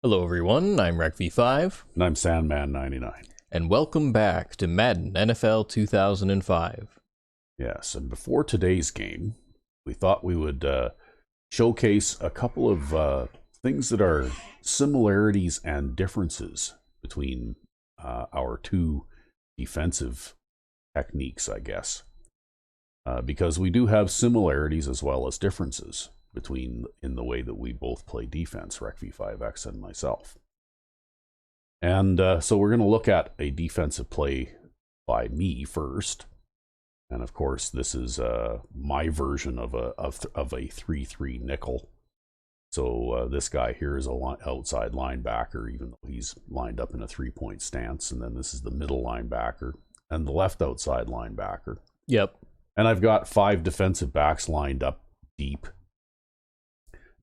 Hello everyone, I'm RecV5, And I'm Sandman99. and welcome back to Madden NFL 2005. Yes, and before today's game, we thought we would showcase a couple of things that are similarities and differences between our two defensive techniques, I guess. Because we do have similarities as well as differences in the way that we both play defense, RecV5X and myself. And so we're going to look at a defensive play by me first. And of course, this is my version of a 3-3 nickel. So this guy here is a outside linebacker, even though he's lined up in a 3-point stance. And then this is the middle linebacker and the left outside linebacker. Yep. And I've got 5 defensive backs lined up deep.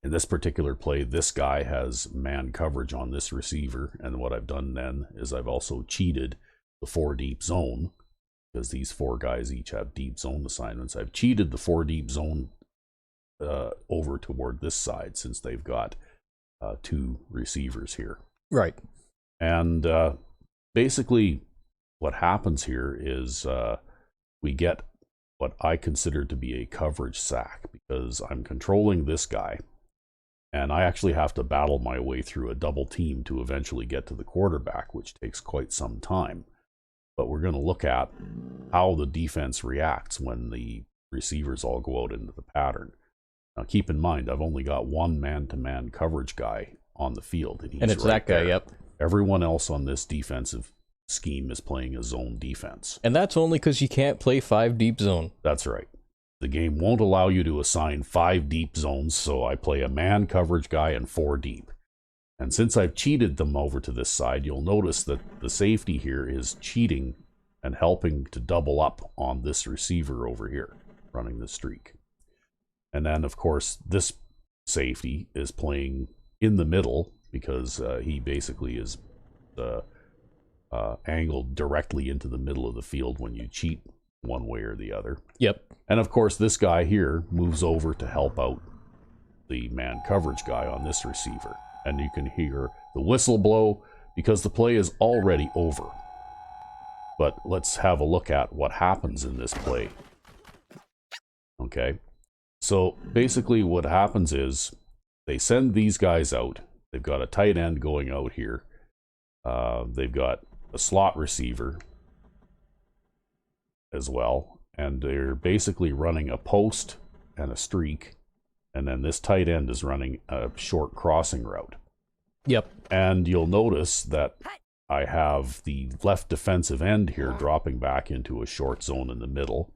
In this particular play, this guy has man coverage on this receiver. And what I've done then is I've also cheated the 4 deep zone, because these 4 guys each have deep zone assignments. I've cheated the 4 deep zone over toward this side, since they've got 2 receivers here. Right. And basically what happens here is we get what I consider to be a coverage sack, because I'm controlling this guy. And I actually have to battle my way through a double team to eventually get to the quarterback, which takes quite some time. But we're going to look at how the defense reacts when the receivers all go out into the pattern. Now, keep in mind, I've only got one man-to-man coverage guy on the field. And it's right that guy, there. Yep. Everyone else on this defensive scheme is playing a zone defense. And that's only because you can't play 5 deep zone. That's right. The game won't allow you to assign 5 deep zones, so I play a man coverage guy and 4 deep. And since I've cheated them over to this side, you'll notice that the safety here is cheating and helping to double up on this receiver over here, running the streak. And then, of course, this safety is playing in the middle, because he basically is angled directly into the middle of the field when you cheat one way or the other. Yep. And of course, this guy here moves over to help out the man coverage guy on this receiver. And you can hear the whistle blow because the play is already over. But let's have a look at what happens in this play. Okay. So basically what happens is they send these guys out. They've got a tight end going out here. They've got a slot receiver as well, and they're basically running a post and a streak, and then this tight end is running a short crossing route. Yep. And you'll notice that I have the left defensive end here dropping back into a short zone in the middle,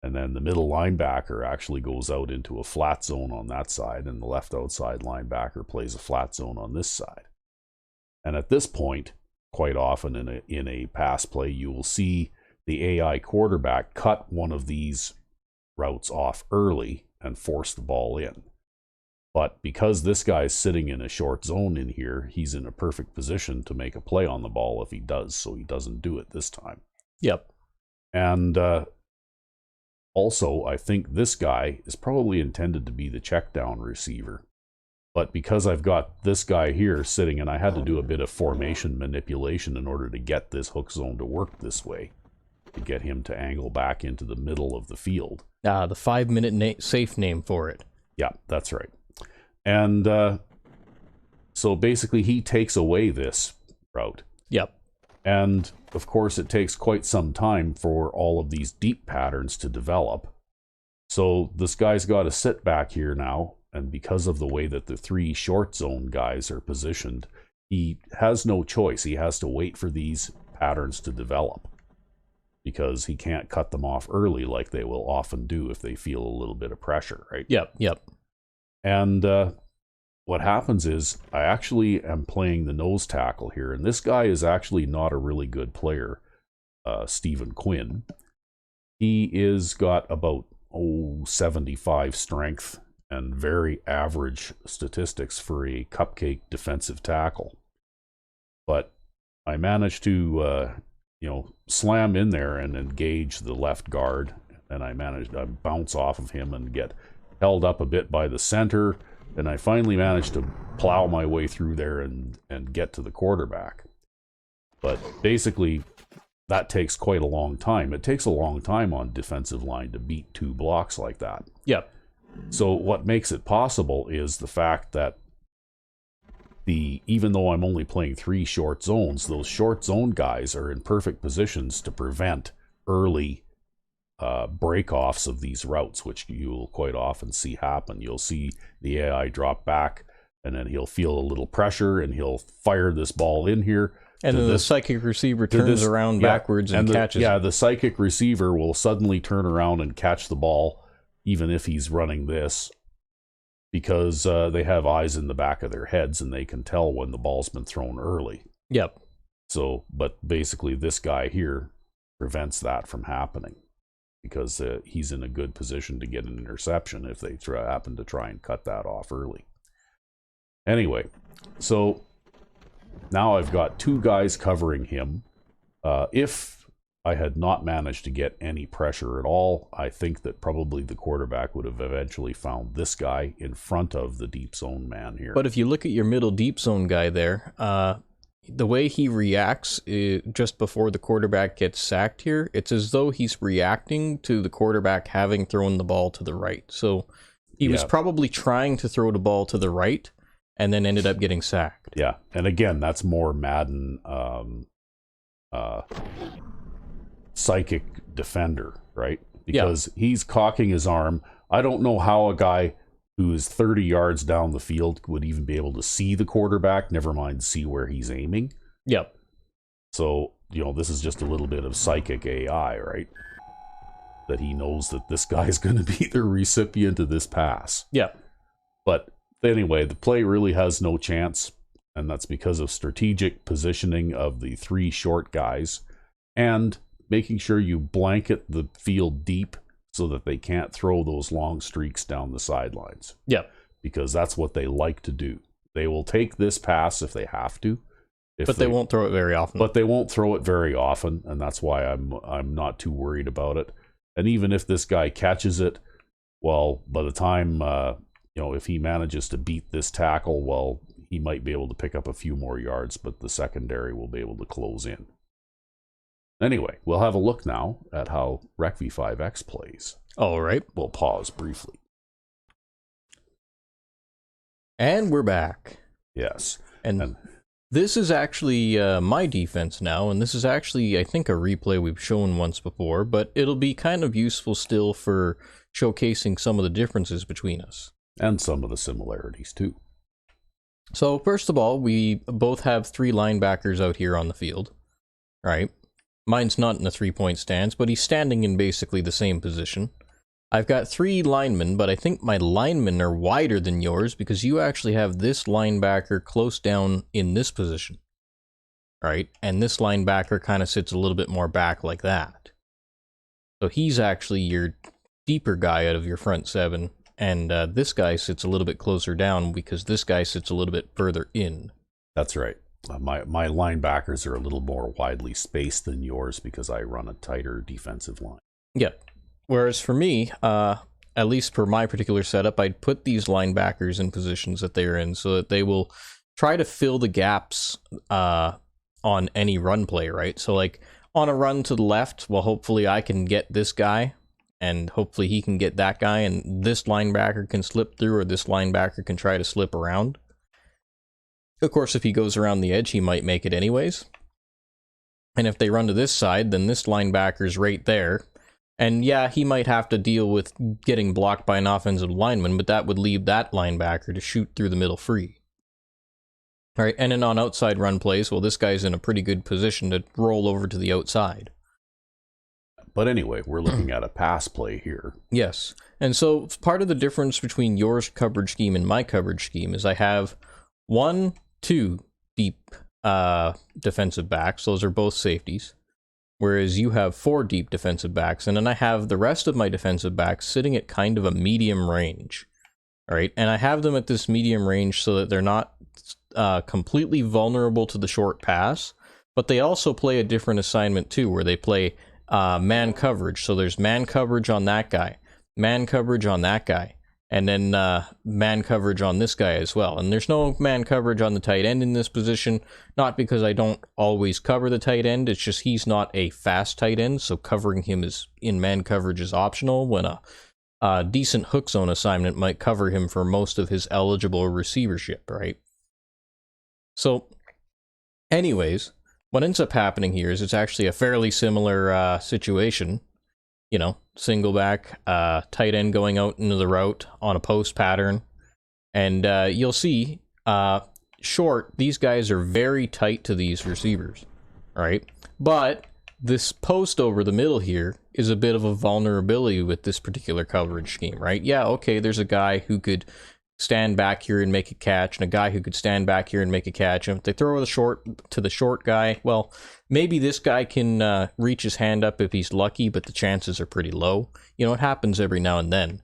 and then the middle linebacker actually goes out into a flat zone on that side, and the left outside linebacker plays a flat zone on this side. And at this point, quite often in a pass play, you will see the AI quarterback cut one of these routes off early and force the ball in. But because this guy's sitting in a short zone in here, he's in a perfect position to make a play on the ball if he does, so he doesn't do it this time. Yep. And also, I think this guy is probably intended to be the check down receiver. But because I've got this guy here sitting, and I had to do a bit of formation manipulation in order to get this hook zone to work this way, to get him to angle back into the middle of the field. The 5-minute safe name for it. Yeah, that's right. And so basically he takes away this route. Yep. And of course it takes quite some time for all of these deep patterns to develop. So this guy's got to sit back here now, and because of the way that the 3 short zone guys are positioned, he has no choice. He has to wait for these patterns to develop, because he can't cut them off early like they will often do if they feel a little bit of pressure, right? Yep. Yep. And what happens is I actually am playing the nose tackle here, and this guy is actually not a really good player, Stephen Quinn. He is got about 75 strength and very average statistics for a cupcake defensive tackle. But I managed to slam in there and engage the left guard, and I managed to bounce off of him and get held up a bit by the center, And I finally managed to plow my way through there and get to the quarterback. But basically, that takes quite a long time. It takes a long time on defensive line to beat 2 blocks like that. Yep. So what makes it possible is the fact that even though I'm only playing 3 short zones, those short zone guys are in perfect positions to prevent early break-offs of these routes, which you will quite often see happen. You'll see the AI drop back, and then he'll feel a little pressure, and he'll fire this ball in here. And then the psychic receiver turns around backwards and catches it. Yeah, the psychic receiver will suddenly turn around and catch the ball, even if he's running this, because they have eyes in the back of their heads, and they can tell when the ball's been thrown early. Yep. So, but basically this guy here prevents that from happening, because he's in a good position to get an interception if they happen to try and cut that off early. Anyway, so now I've got 2 guys covering him. If I had not managed to get any pressure at all, I think that probably the quarterback would have eventually found this guy in front of the deep zone man here. But if you look at your middle deep zone guy there, the way he reacts just before the quarterback gets sacked here, it's as though he's reacting to the quarterback having thrown the ball to the right. So he was probably trying to throw the ball to the right and then ended up getting sacked. Yeah, and again, that's more Madden psychic defender, right? Because he's cocking his arm. I don't know how a guy who is 30 yards down the field would even be able to see the quarterback, never mind see where he's aiming. Yep. So, this is just a little bit of psychic AI, right? That he knows that this guy's going to be the recipient of this pass. Yeah. But anyway, the play really has no chance, and that's because of strategic positioning of the 3 short guys and making sure you blanket the field deep so that they can't throw those long streaks down the sidelines. Yeah. Because that's what they like to do. They will take this pass if they have to. But they won't throw it very often. But they won't throw it very often, and that's why I'm not too worried about it. And even if this guy catches it, well, by the time if he manages to beat this tackle, well, he might be able to pick up a few more yards, but the secondary will be able to close in. Anyway, we'll have a look now at how Rec V5X plays. All right. We'll pause briefly. And we're back. Yes. And this is actually my defense now, and this is actually, I think, a replay we've shown once before, but it'll be kind of useful still for showcasing some of the differences between us. And some of the similarities, too. So, first of all, we both have 3 linebackers out here on the field, right? Mine's not in a 3-point stance, but he's standing in basically the same position. I've got 3 linemen, but I think my linemen are wider than yours because you actually have this linebacker close down in this position, right? And this linebacker kind of sits a little bit more back like that. So he's actually your deeper guy out of your front 7, and this guy sits a little bit closer down because this guy sits a little bit further in. That's right. My linebackers are a little more widely spaced than yours because I run a tighter defensive line. Yeah. Whereas for me, at least for my particular setup, I'd put these linebackers in positions that they're in so that they will try to fill the gaps on any run play, right? So like on a run to the left, well, hopefully I can get this guy and hopefully he can get that guy and this linebacker can slip through or this linebacker can try to slip around. Of course, if he goes around the edge, he might make it anyways. And if they run to this side, then this linebacker's right there. And yeah, he might have to deal with getting blocked by an offensive lineman, but that would leave that linebacker to shoot through the middle free. All right, and then on outside run plays, well, this guy's in a pretty good position to roll over to the outside. But anyway, we're looking at a pass play here. Yes, and so part of the difference between your coverage scheme and my coverage scheme is I have 2 deep defensive backs. Those are both safeties. Whereas you have 4 deep defensive backs, and then I have the rest of my defensive backs sitting at kind of a medium range. All right, and I have them at this medium range so that they're not completely vulnerable to the short pass, but they also play a different assignment too, where they play man coverage. So there's man coverage on that guy, man coverage on that guy, and then man coverage on this guy as well. And there's no man coverage on the tight end in this position, not because I don't always cover the tight end, it's just he's not a fast tight end, so covering him is in man coverage is optional when a decent hook zone assignment might cover him for most of his eligible receivership, right? So, anyways, what ends up happening here is it's actually a fairly similar situation. You know, single back, tight end going out into the route on a post pattern. And you'll see, short, these guys are very tight to these receivers, right? But this post over the middle here is a bit of a vulnerability with this particular coverage scheme, right? Yeah, okay, there's a guy who could stand back here and make a catch, and a guy who could stand back here and make a catch. And if they throw the short to the short guy, well, maybe this guy can reach his hand up if he's lucky, but the chances are pretty low. You know, it happens every now and then.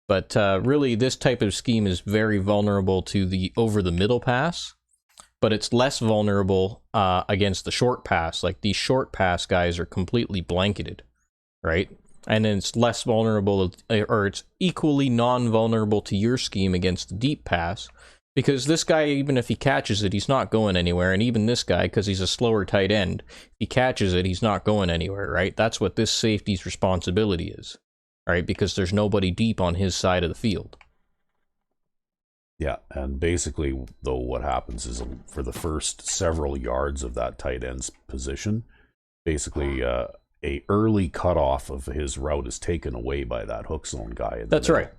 But really, this type of scheme is very vulnerable to the over-the-middle pass, but it's less vulnerable against the short pass. Like, these short pass guys are completely blanketed, right? And then it's less vulnerable, or it's equally non-vulnerable to your scheme against the deep pass, because this guy, even if he catches it, he's not going anywhere. And even this guy, because he's a slower tight end, if he catches it, he's not going anywhere, right? That's what this safety's responsibility is, right? Because there's nobody deep on his side of the field. Yeah, and basically, though, what happens is for the first several yards of that tight end's position, basically a early cutoff of his route is taken away by that hook zone guy. That's right.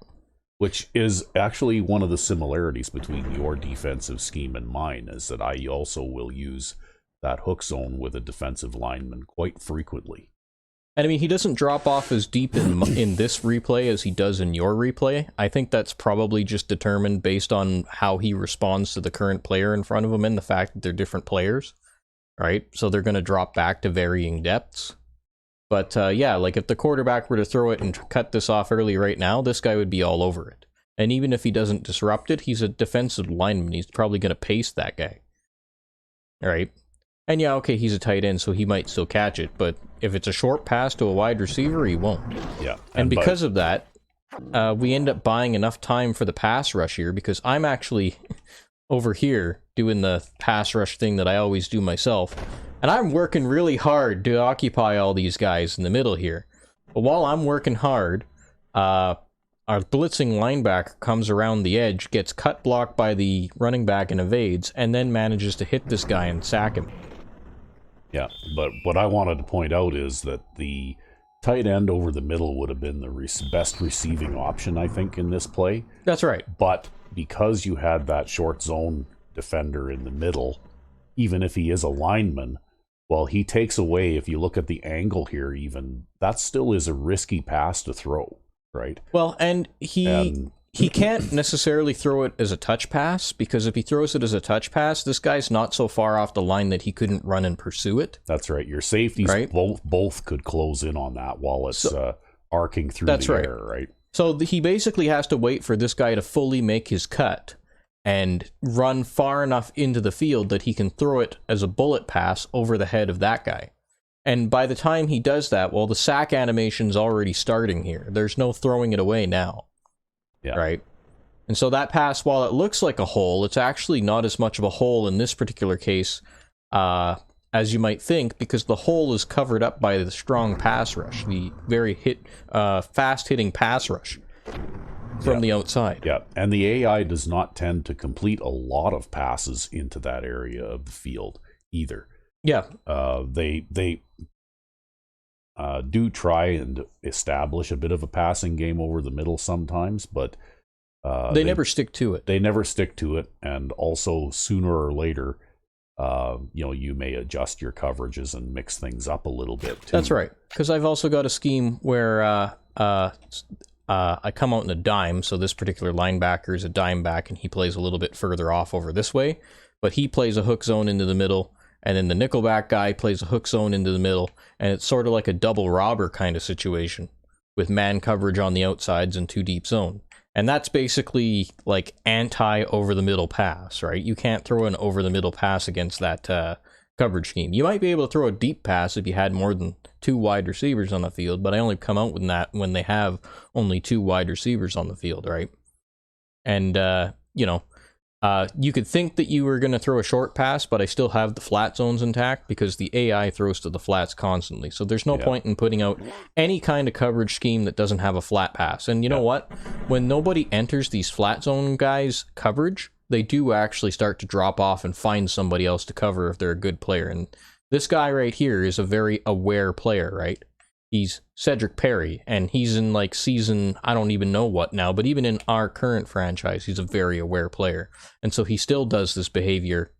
Which is actually one of the similarities between your defensive scheme and mine, is that I also will use that hook zone with a defensive lineman quite frequently. And I mean, he doesn't drop off as deep in this replay as he does in your replay. I think that's probably just determined based on how he responds to the current player in front of him and the fact that they're different players, right? So they're going to drop back to varying depths. But yeah, like if the quarterback were to throw it and cut this off early right now, this guy would be all over it. And even if he doesn't disrupt it, he's a defensive lineman. He's probably going to pace that guy. All right. And yeah, okay, he's a tight end, so he might still catch it. But if it's a short pass to a wide receiver, he won't. Yeah. And because of that, we end up buying enough time for the pass rush here, because I'm actually over here doing the pass rush thing that I always do myself. And I'm working really hard to occupy all these guys in the middle here. But while I'm working hard, our blitzing linebacker comes around the edge, gets cut blocked by the running back and evades, and then manages to hit this guy and sack him. Yeah, but what I wanted to point out is that the tight end over the middle would have been the best receiving option, I think, in this play. That's right. But because you had that short zone defender in the middle, even if he is a lineman, well, he takes away, if you look at the angle here even, that still is a risky pass to throw, right? Well, and he can't necessarily throw it as a touch pass, because if he throws it as a touch pass, this guy's not so far off the line that he couldn't run and pursue it. That's right. Your safeties both could close in on that while it's arcing through the air, right? So he basically has to wait for this guy to fully make his cut and run far enough into the field that he can throw it as a bullet pass over the head of that guy. And by the time he does that, well, the sack animation's already starting here. There's no throwing it away now. Yeah. Right? And so that pass, while it looks like a hole, it's actually not as much of a hole in this particular case as you might think, because the hole is covered up by the strong pass rush, the very fast-hitting pass rush from the outside. Yeah, and the AI does not tend to complete a lot of passes into that area of the field either. Yeah. They do try and establish a bit of a passing game over the middle sometimes, but they never stick to it. They never stick to it, and also sooner or later, you may adjust your coverages and mix things up a little bit too. That's right, because I've also got a scheme where I come out in a dime, so this particular linebacker is a dime back, and he plays a little bit further off over this way, but he plays a hook zone into the middle, and then the nickelback guy plays a hook zone into the middle, and it's sort of like a double robber kind of situation, with man coverage on the outsides and two deep zone. And that's basically like anti-over-the-middle pass, right? You can't throw an over-the-middle pass against that coverage scheme. You might be able to throw a deep pass if you had more than 2 wide receivers on the field, but I only come out with that when they have only 2 wide receivers on the field, right? And, you could think that you were going to throw a short pass, but I still have the flat zones intact because the AI throws to the flats constantly. So there's no point in putting out any kind of coverage scheme that doesn't have a flat pass. And you know what? When nobody enters these flat zone guys' coverage, they do actually start to drop off and find somebody else to cover if they're a good player. And this guy right here is a very aware player, right? He's Cedric Perry, and he's in like season, I don't even know what now, but even in our current franchise, he's a very aware player. And so he still does this behavior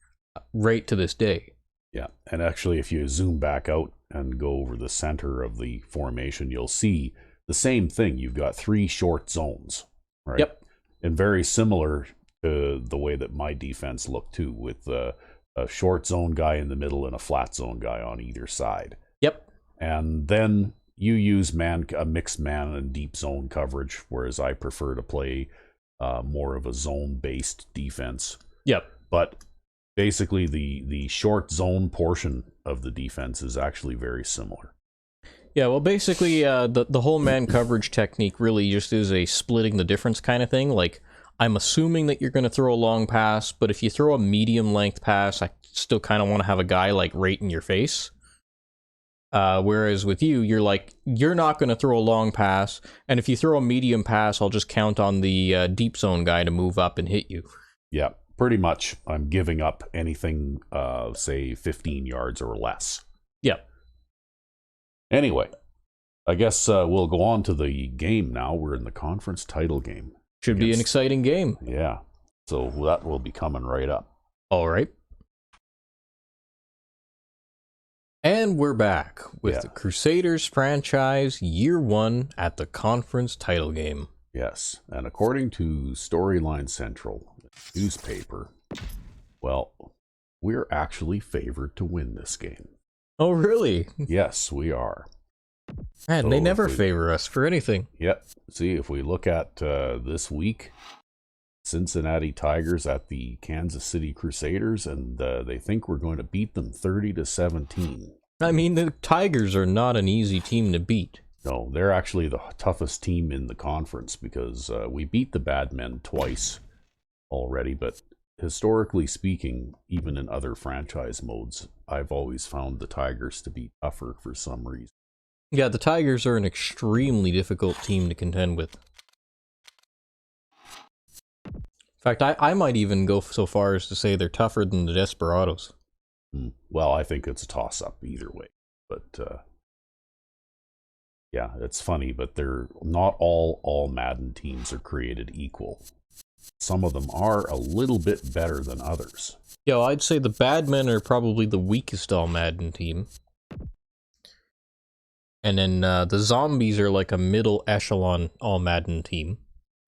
right to this day. Yeah, and actually if you zoom back out and go over the center of the formation, you'll see the same thing. You've got 3 short zones, right? Yep. And very similar to the way that my defense looked too, with a short zone guy in the middle and a flat zone guy on either side. Yep. And then you use a mixed man and deep zone coverage, whereas I prefer to play more of a zone-based defense. Yep. But basically, the short zone portion of the defense is actually very similar. Yeah, well, basically, the whole man coverage technique really just is a splitting the difference kind of thing. Like, I'm assuming that you're going to throw a long pass, but if you throw a medium-length pass, I still kind of want to have a guy, like, right in your face. Whereas with you, you're not going to throw a long pass, and if you throw a medium pass, I'll just count on the deep zone guy to move up and hit you. Yeah, pretty much. I'm giving up anything, say, 15 yards or less. Yeah. Anyway, I guess we'll go on to the game now. We're in the conference title game. Should be an exciting game. Yeah, so that will be coming right up. All right. And we're back with the Crusaders franchise year 1 at the conference title game. Yes, and according to Storyline Central newspaper, well, we're actually favored to win this game. Oh, really? Yes, we are. Man, they never favor us for anything. Yep. See, if we look at this week, Cincinnati Tigers at the Kansas City Crusaders, and they think we're going to beat them 30-17. I mean, the Tigers are not an easy team to beat. No, they're actually the toughest team in the conference because we beat the Bad Men twice already, but historically speaking, even in other franchise modes, I've always found the Tigers to be tougher for some reason. Yeah, the Tigers are an extremely difficult team to contend with. In fact, I might even go so far as to say they're tougher than the Desperados. Well, I think it's a toss-up either way. But, yeah, it's funny, but they're not all Madden teams are created equal. Some of them are a little bit better than others. Yeah, well, I'd say the Bad Men are probably the weakest all Madden team. And then the Zombies are like a middle echelon all Madden team.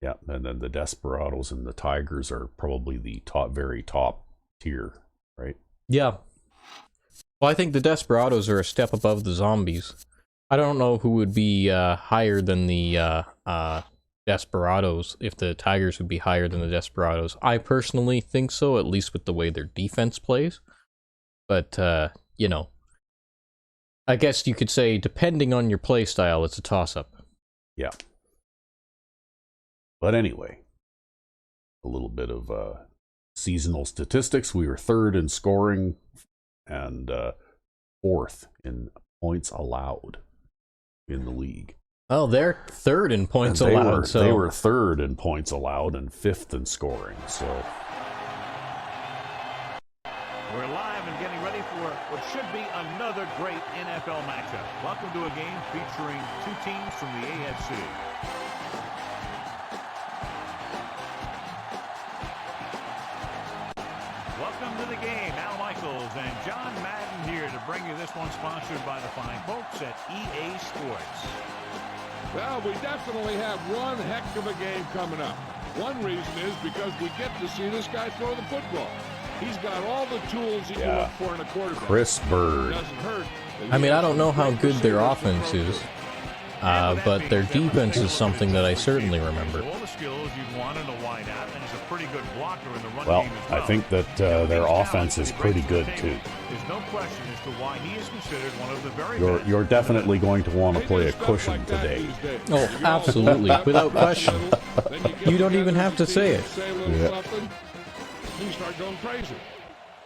Yeah, and then the Desperados and the Tigers are probably the very top tier, right? Yeah. Well, I think the Desperados are a step above the Zombies. I don't know who would be higher than the Desperados, if the Tigers would be higher than the Desperados. I personally think so, at least with the way their defense plays. But, I guess you could say, depending on your play style, it's a toss-up. Yeah. But anyway, a little bit of seasonal statistics. We were 3rd in scoring and 4th in points allowed in the league. Oh, they're 3rd in points allowed. They were 3rd in points allowed and 5th in scoring. So we're live and getting ready for what should be another great NFL matchup. Welcome to a game featuring 2 teams from the AFC. Welcome to the game. Al Michaels and John Madden here to bring you this one, sponsored by the fine folks at EA Sports. Well, we definitely have one heck of a game coming up. One reason is because we get to see this guy throw the football. He's got all the tools you look for in a quarterback. Chris Bird. Doesn't hurt. I mean, I don't know how good their offense is. but their defense is something that I certainly remember. All the skills you'd want in a wideout, and he's a pretty good blocker in the run Well, game as well. I think that their offense is pretty good too. There's no question as to why he is considered one of the very best. You're definitely going to want to play a cushion today. Oh, absolutely, without question. You don't even have to say it. Yeah. You start going crazy.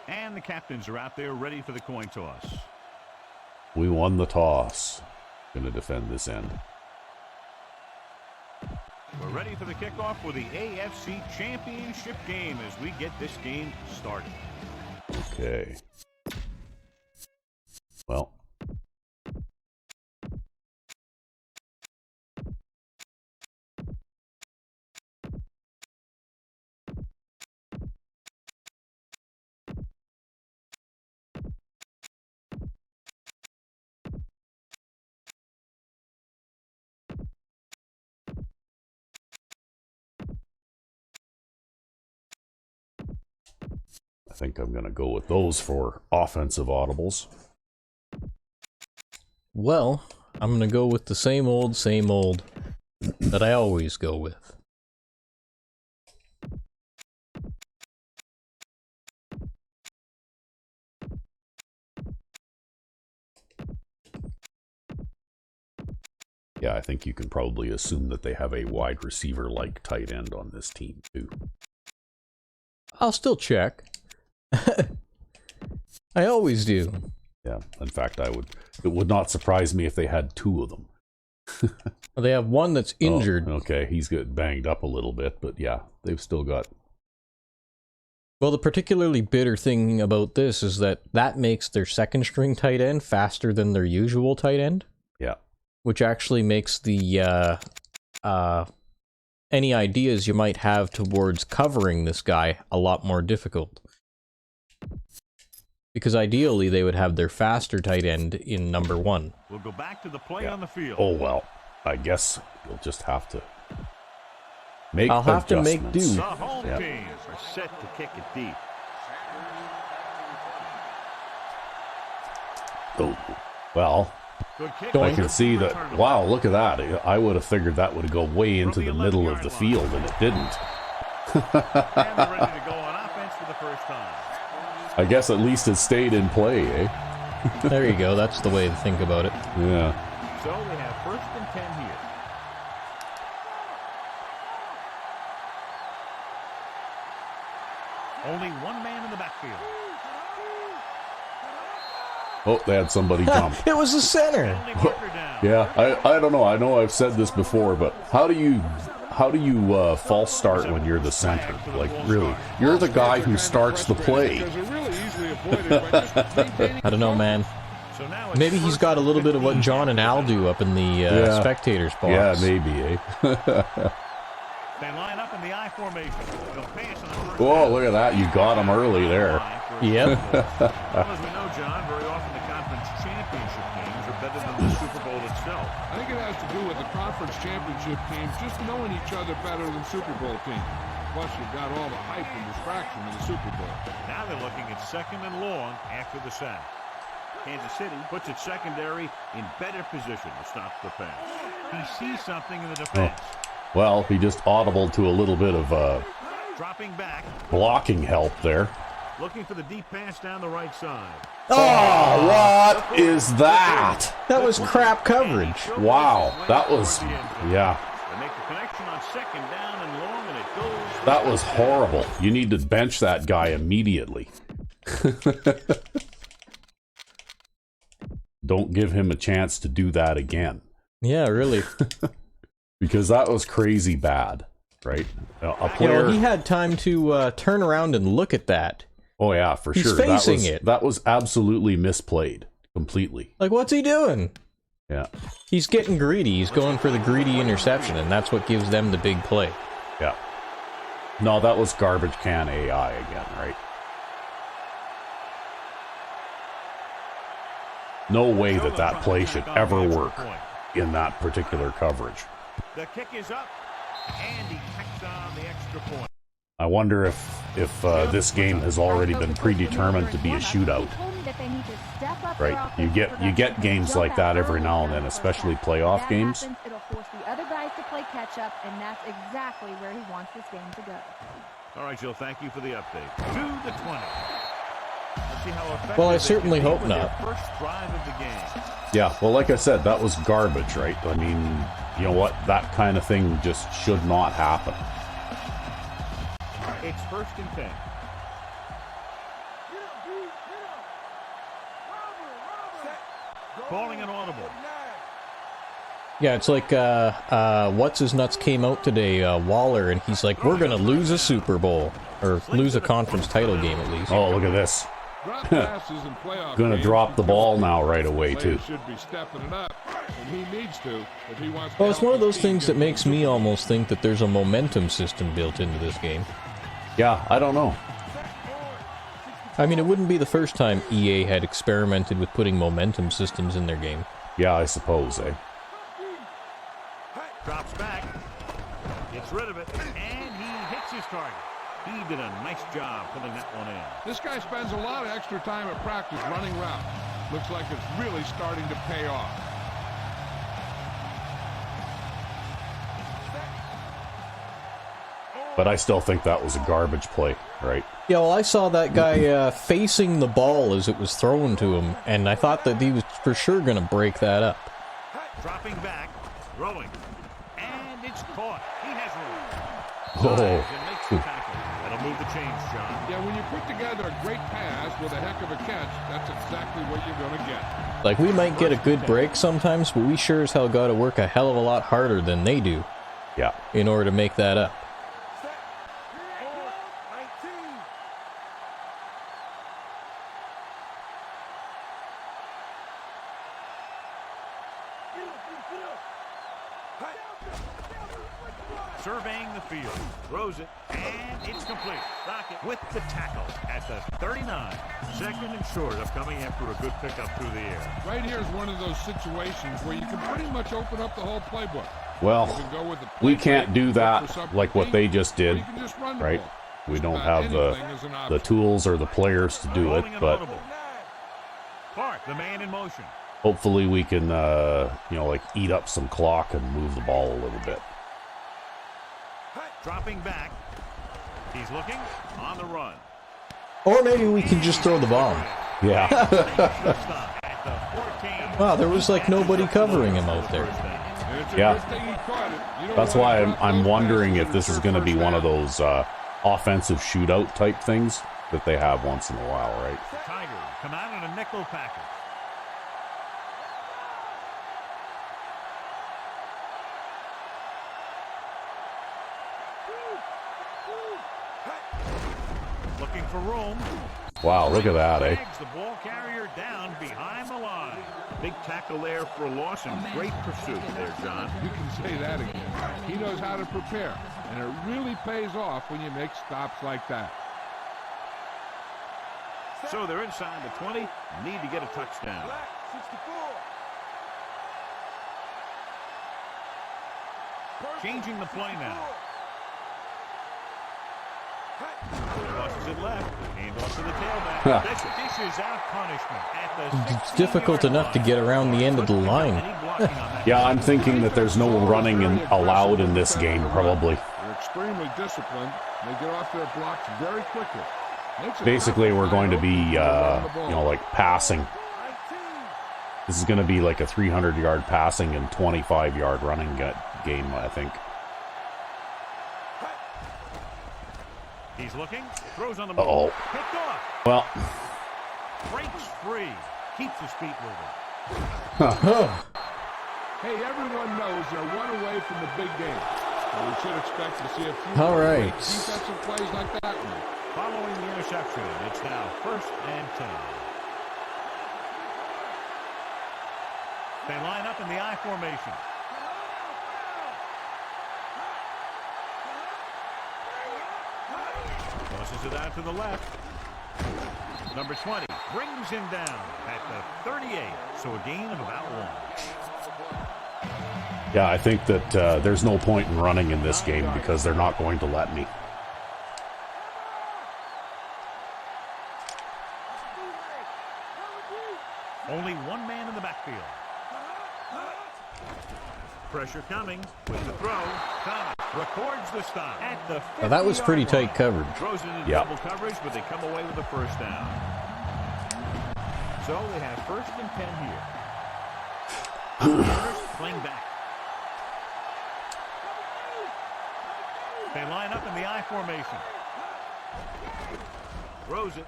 And the captains are out there ready for the coin toss. We won the toss. Going to defend this end. We're ready for the kickoff for the AFC Championship game as we get this game started. Okay. Well. I think I'm going to go with those for offensive audibles. Well, I'm going to go with the same old that I always go with. Yeah, I think you can probably assume that they have a wide receiver-like tight end on this team, too. I'll still check. I always do. Yeah, in fact, it would not surprise me if they had two of them. They have one that's injured. Oh, okay, he's got banged up a little bit, but yeah, they've still got... Well, the particularly bitter thing about this is that makes their second string tight end faster than their usual tight end. Yeah. Which actually makes the any ideas you might have towards covering this guy a lot more difficult. Because ideally, they would have their faster tight end in number one. We'll go back to the play on the field. Oh, well, I guess you'll just have to make I'll have to make adjustments. do. The home teams are set to kick it deep. Oh, well, Good kick. I can see that. Wow, look at that. I would have figured that would go way into the middle of the field, and it didn't. And they're ready to go on offense for the first time. I guess at least it stayed in play, eh? There you go. That's the way to think about it. Yeah. So they have 1st and 10 here. Only one man in the backfield. Oh, they had somebody jump. It was the center. Penalty marker down. Yeah, I don't know. I know I've said this before, but how do you false start when you're the center? Like, really, you're the guy who starts the play. I don't know, man. So now it's Maybe he's got a little bit of what John and Al do up in the spectators box. Yeah, maybe, eh? They line up in the I formation. They'll pass on the first Whoa, down. look at that. You got him early there. Yep. Well, as we know, John, very often the conference championship games are better than the Super Bowl itself. I think it has to do with the conference championship teams just knowing each other better than Super Bowl teams. Plus, you've got all the hype and distraction of the Super Bowl. Now they're looking at 2nd and long after the sack. Kansas City puts its secondary in better position to stop the pass. He sees something in the defense. Well, he just audibled to a little bit of Dropping back, blocking help there. looking for the deep pass down the right side. Oh, what is that? That was crap coverage. Wow, that was, yeah, They make the connection on 2nd down and long, and it goes. that was horrible. You need to bench that guy immediately. Don't give him a chance to do that again. Yeah, really. Because that was crazy bad, right? A You player... know, he had time to turn around and look at that. Oh, yeah, for He's sure. facing it. That was absolutely misplayed. Completely. Like, what's he doing? Yeah. He's getting greedy. He's going for the greedy interception, and that's what gives them the big play. Yeah. No, that was garbage can AI again, right? No way that that play should ever work in that particular coverage. The kick is up, and he tacks on the extra point. I wonder if this game has already been predetermined to be a shootout. Right? You get games like that every now and then, especially playoff games. It'll force the other guys to play catch up, and that's exactly where he wants this game to go. All right, Jill, thank you for the update. To the 20. Let's see how effective Well, I they certainly can be hope with their not. First drive of the game. Yeah, well, like I said, that was garbage, right? I mean, you know what? That kind of thing just should not happen. It's 1st and 10. Calling an audible. Yeah, it's like, what's his nuts came out today, Waller, and he's like, we're gonna lose a Super Bowl. Or lose a conference title game, at least. Oh, look at this. Drop passes in playoff Gonna games drop the because ball now right away, too. players should be stepping it up, and he needs to if he wants to Well, it's help one of his those team things get that to makes the me Super Bowl. almost think that there's a momentum system built into this game. Yeah, I don't know. I mean, it wouldn't be the first time EA had experimented with putting momentum systems in their game. Yeah, I suppose, eh? Drops back. Gets rid of it. And he hits his target. He did a nice job pulling that one in. This guy spends a lot of extra time at practice running routes. Looks like it's really starting to pay off. But I still think that was a garbage play, right? Yeah, well, I saw that guy facing the ball as it was thrown to him, and I thought that he was for sure going to break that up. Dropping back. Throwing. And it's caught. He has room. Oh. Dives and makes the tackle. That'll move the chains, John. Yeah, when you put together a great pass with a heck of a catch, that's exactly what you're going to get. Like, we might get a good break sometimes, but we sure as hell got to work a hell of a lot harder than they do Yeah. in order to make that up. Surveying the field. Throws it. And it's complete. Rocket with the tackle at the 39. 2nd and short of coming after a good pickup through the air. Right here is one of those situations where you can pretty much open up the whole playbook. Well, You can go with the we play can't fake, do look that for something like what deep, they just or did, you can just run the right? ball. We Just don't about have anything is an the option. tools or the players to do it, Calling an but audible. Clark, the man in motion. hopefully we can, you know, like eat up some clock and move the ball a little bit. Dropping back. He's looking on the run. Or maybe we can just throw the bomb. Yeah. At the 14. Wow, there was like nobody covering him out there. It's a Yeah. good thing he caught it. You don't That's wanna why drop I'm those wondering passes if and this it's is your going to be first one of down. those offensive shootout type things that they have once in a while, right? Tigers come out in a nickel package. Looking for room. Wow, look at that, eh? Drags the ball carrier down behind the line. Big tackle there for a loss and great pursuit there, John. You can say that again. He knows how to prepare, and it really pays off when you make stops like that. So they're inside the 20. Need to get a touchdown. Changing the play now. Tosses it left. Handoff to the tailback. This dishes out punishment at the It's difficult enough to get around the end of the line. Yeah, I'm thinking that there's no running allowed in this game, probably. They're extremely disciplined. They get off their blocks very quickly. Basically, we're going to be, you know, like passing. This is going to be like a 300-yard passing and 25-yard running game, I think. He's looking. Throws on the move. Uh-oh. Picked off. Well, Breaks free. Keeps his feet moving. Hey, everyone knows they're one away from the big game. So we should expect to see a few All more right. defensive plays like that one. Following the interception, it's now 1st and 10. They line up in the I formation. Tosses it out to the left. Number 20 brings him down at the 38. So a gain of about 1. yeah, I think that there's no point in running in this game because they're not going to let me. Only one man in the backfield. Pressure coming with the throw. Thomas records the stop at the 50-yard Now, that was pretty tight line. coverage. Throws it into Yep. double coverage, but they come away with the first down. So they have 1st and 10 here. Corners playing back. They line up in the I formation. Throws it.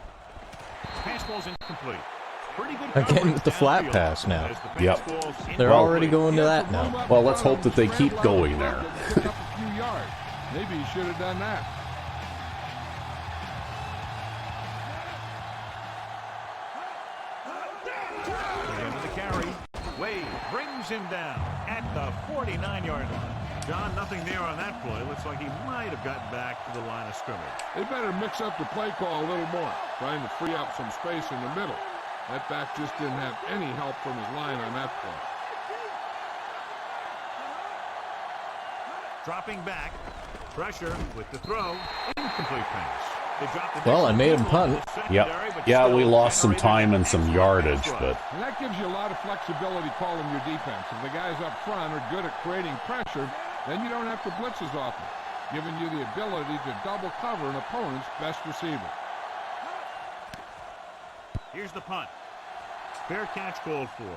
Pass ball's incomplete. Pretty good Again coverage with the flat downfield pass now. as the pass Yep. ball's They're incomplete. already going to that now. Well, let's hope that they keep going there. Pick up a few yards. Maybe he should have done that. Again with the carry. Wade brings him down at the 49-yard line. John, nothing there on that play. Looks like he might have gotten back to the line of scrimmage. They better mix up the play call a little more, trying to free up some space in the middle. That back just didn't have any help from his line on that play. Dropping back. Pressure with the throw. Incomplete pass. They dropped the Well, I made him punt. Yep. Yeah, we lost some time and some yardage, but And that gives you a lot of flexibility calling your defense. If the guys up front are good at creating pressure, then you don't have to blitz as often, giving you the ability to double cover an opponent's best receiver. Here's the punt. Fair catch called for.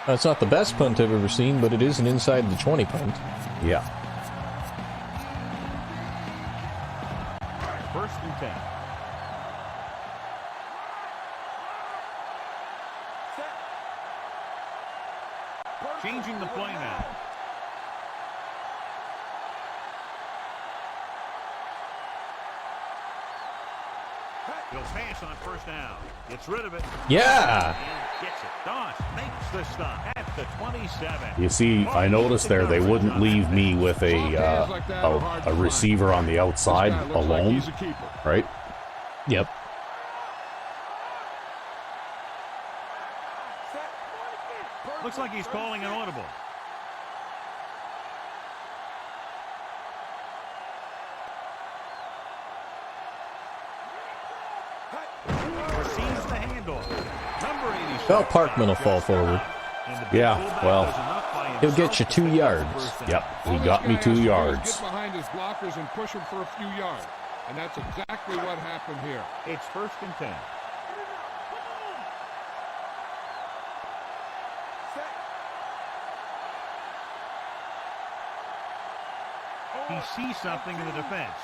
That's not the best punt I've ever seen, but it is an inside the 20 punt. yeah. 1st and 10. Changing the play now. He'll pass on 1st down. Gets rid of it. Yeah! And gets it. Doss makes the stop at the 27. You see, I noticed there they wouldn't leave me with a receiver on the outside This guy looks like alone, he's a keeper. right? Yep. Looks like he's calling an audible. Receives the handoff. Number 87. Well, Parkman will fall forward. And the Yeah, fullback well, does enough by He'll get you himself 2 to pick up the yards. first down. Yep, he All got this me guy 2 has to do is yards. Get behind his blockers and push him for a few yards. And that's exactly what happened here. It's 1st and 10. He sees something in the defense.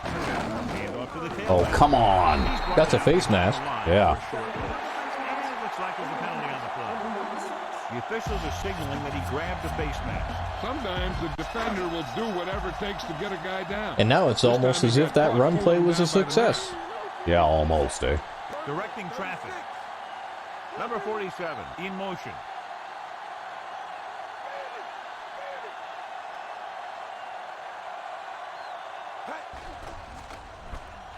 Handoff to the tailback. Oh, come on. That's a face mask. Yeah. And it looks like there's a penalty on the play. The officials are signaling that he grabbed the face mask. Sometimes the defender will do whatever it takes to get a guy down. And now it's This almost time as he if got that caught run play pulling was a down by the success. Yeah, almost, eh? Directing traffic. Number 47 in motion.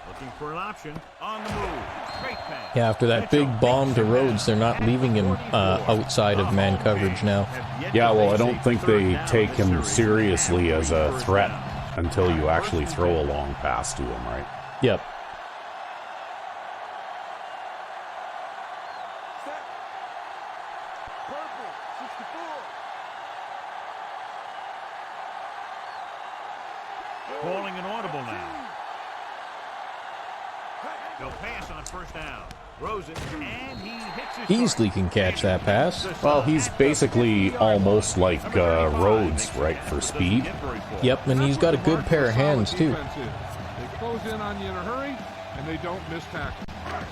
Looking for an option on the move. Straight pass. Yeah, after that big bomb to Rhodes, they're not leaving him outside of man coverage now. Yeah, well, I don't think they take him seriously as a threat until you actually throw a long pass to him, right? Yep. Calling an audible now. They'll pass on 1st down. Throws it, and he hits his Easily can catch that pass. Well, he's basically almost like Rhodes, right, for speed. Yep, and he's got a good pair of hands, too. They close in on you in a hurry, and they don't miss tackle.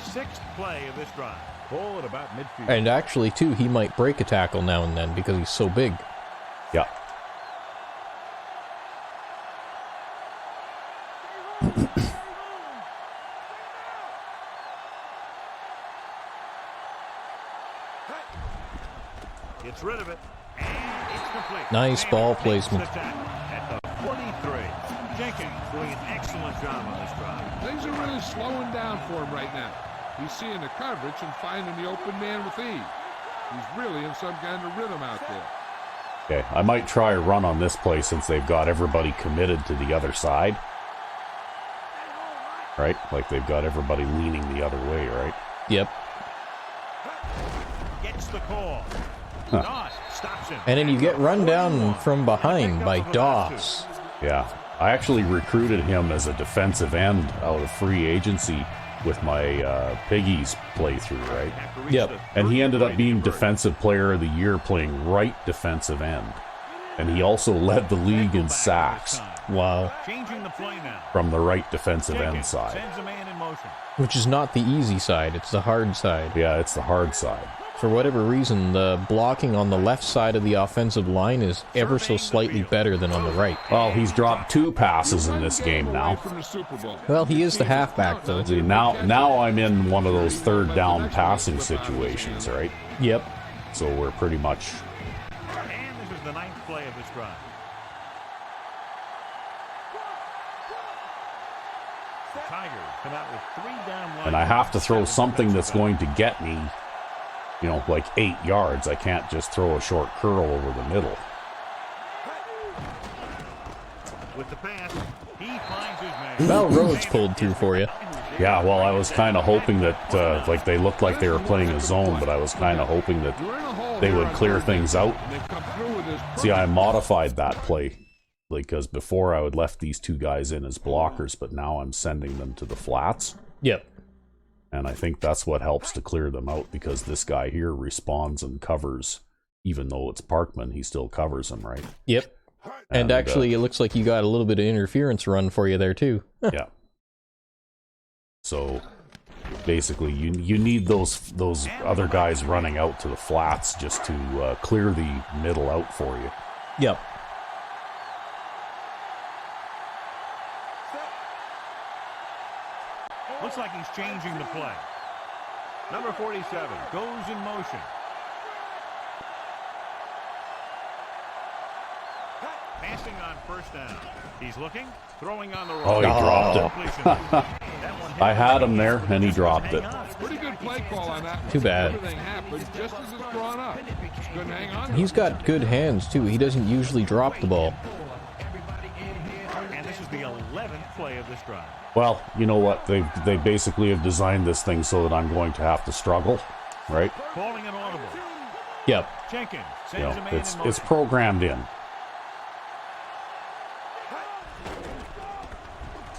6th play of this drive. Ball at about midfield. And actually, too, he might break a tackle now and then because he's so big. Yeah. Gets rid of it, and it's complete. Nice And ball makes placement. the tackle at the 43. Jenkins doing an excellent job on this drive. Things are really slowing down for him right now. He's seeing the coverage and finding the open man with ease. He's really in some kind of rhythm out there. Okay, I might try a run on this play since they've got everybody committed to the other side. right? Like they've got everybody leaning the other way, right? Yep. Gets the call. Huh. Doss stops him. And then you get run down from behind by Doss. Yeah. I actually recruited him as a defensive end out of free agency with my Piggies playthrough, right? Yep. And he ended up being Defensive Player of the Year playing right defensive end. And he also led the league in sacks Wow. Changing the play now. from the right defensive end Jenkins side. sends a man in motion. Which is not the easy side, it's the hard side. Yeah, it's the hard side. For whatever reason, the blocking on the left side of the offensive line is ever so slightly better than on the right. Well, he's dropped 2 passes in this game now. From the Super Bowl. Well, he is the halfback, though. See, now I'm in one of those third down passing situations, right? Yep. So we're pretty much... And this is the 9th play of this drive. The Tigers come out with 3 down lines. And I have to throw something that's going to get me, you know, like 8 yards. I can't just throw a short curl over the middle. With the pass, he finds his man. Well, Rhodes pulled through for you. Yeah, well, I was kind of hoping that, like, they looked like they were playing a zone, but I was kind of hoping that You're in a hole they here would on clear third things down, out. and they've come through with this See, I modified that play, because before I would left these 2 guys in as blockers, but now I'm sending them to the flats. Yep. And I think that's what helps to clear them out, because this guy here responds and covers. Even though it's Parkman, he still covers him, right? Yep. And actually, it looks like you got a little bit of interference run for you there, too. Yeah. So basically, you need those other guys running out to the flats just to clear the middle out for you. Yep. Looks like he's changing the play. Number 47 goes in motion. Passing on first down. He's looking, throwing on the Oh, road. he dropped it. That one hit I had him there, and he dropped it. Pretty good play call on that one. Too bad. Everything happened just as it's drawn up. Just couldn't hang on. He's got good hands, too. He doesn't usually drop the ball. And this is the 11th play of this drive. Well, you know what? They basically have designed this thing so that I'm going to have to struggle, right? Calling an audible. Yep. Jenkins You sends know, a man in motion. it's programmed in.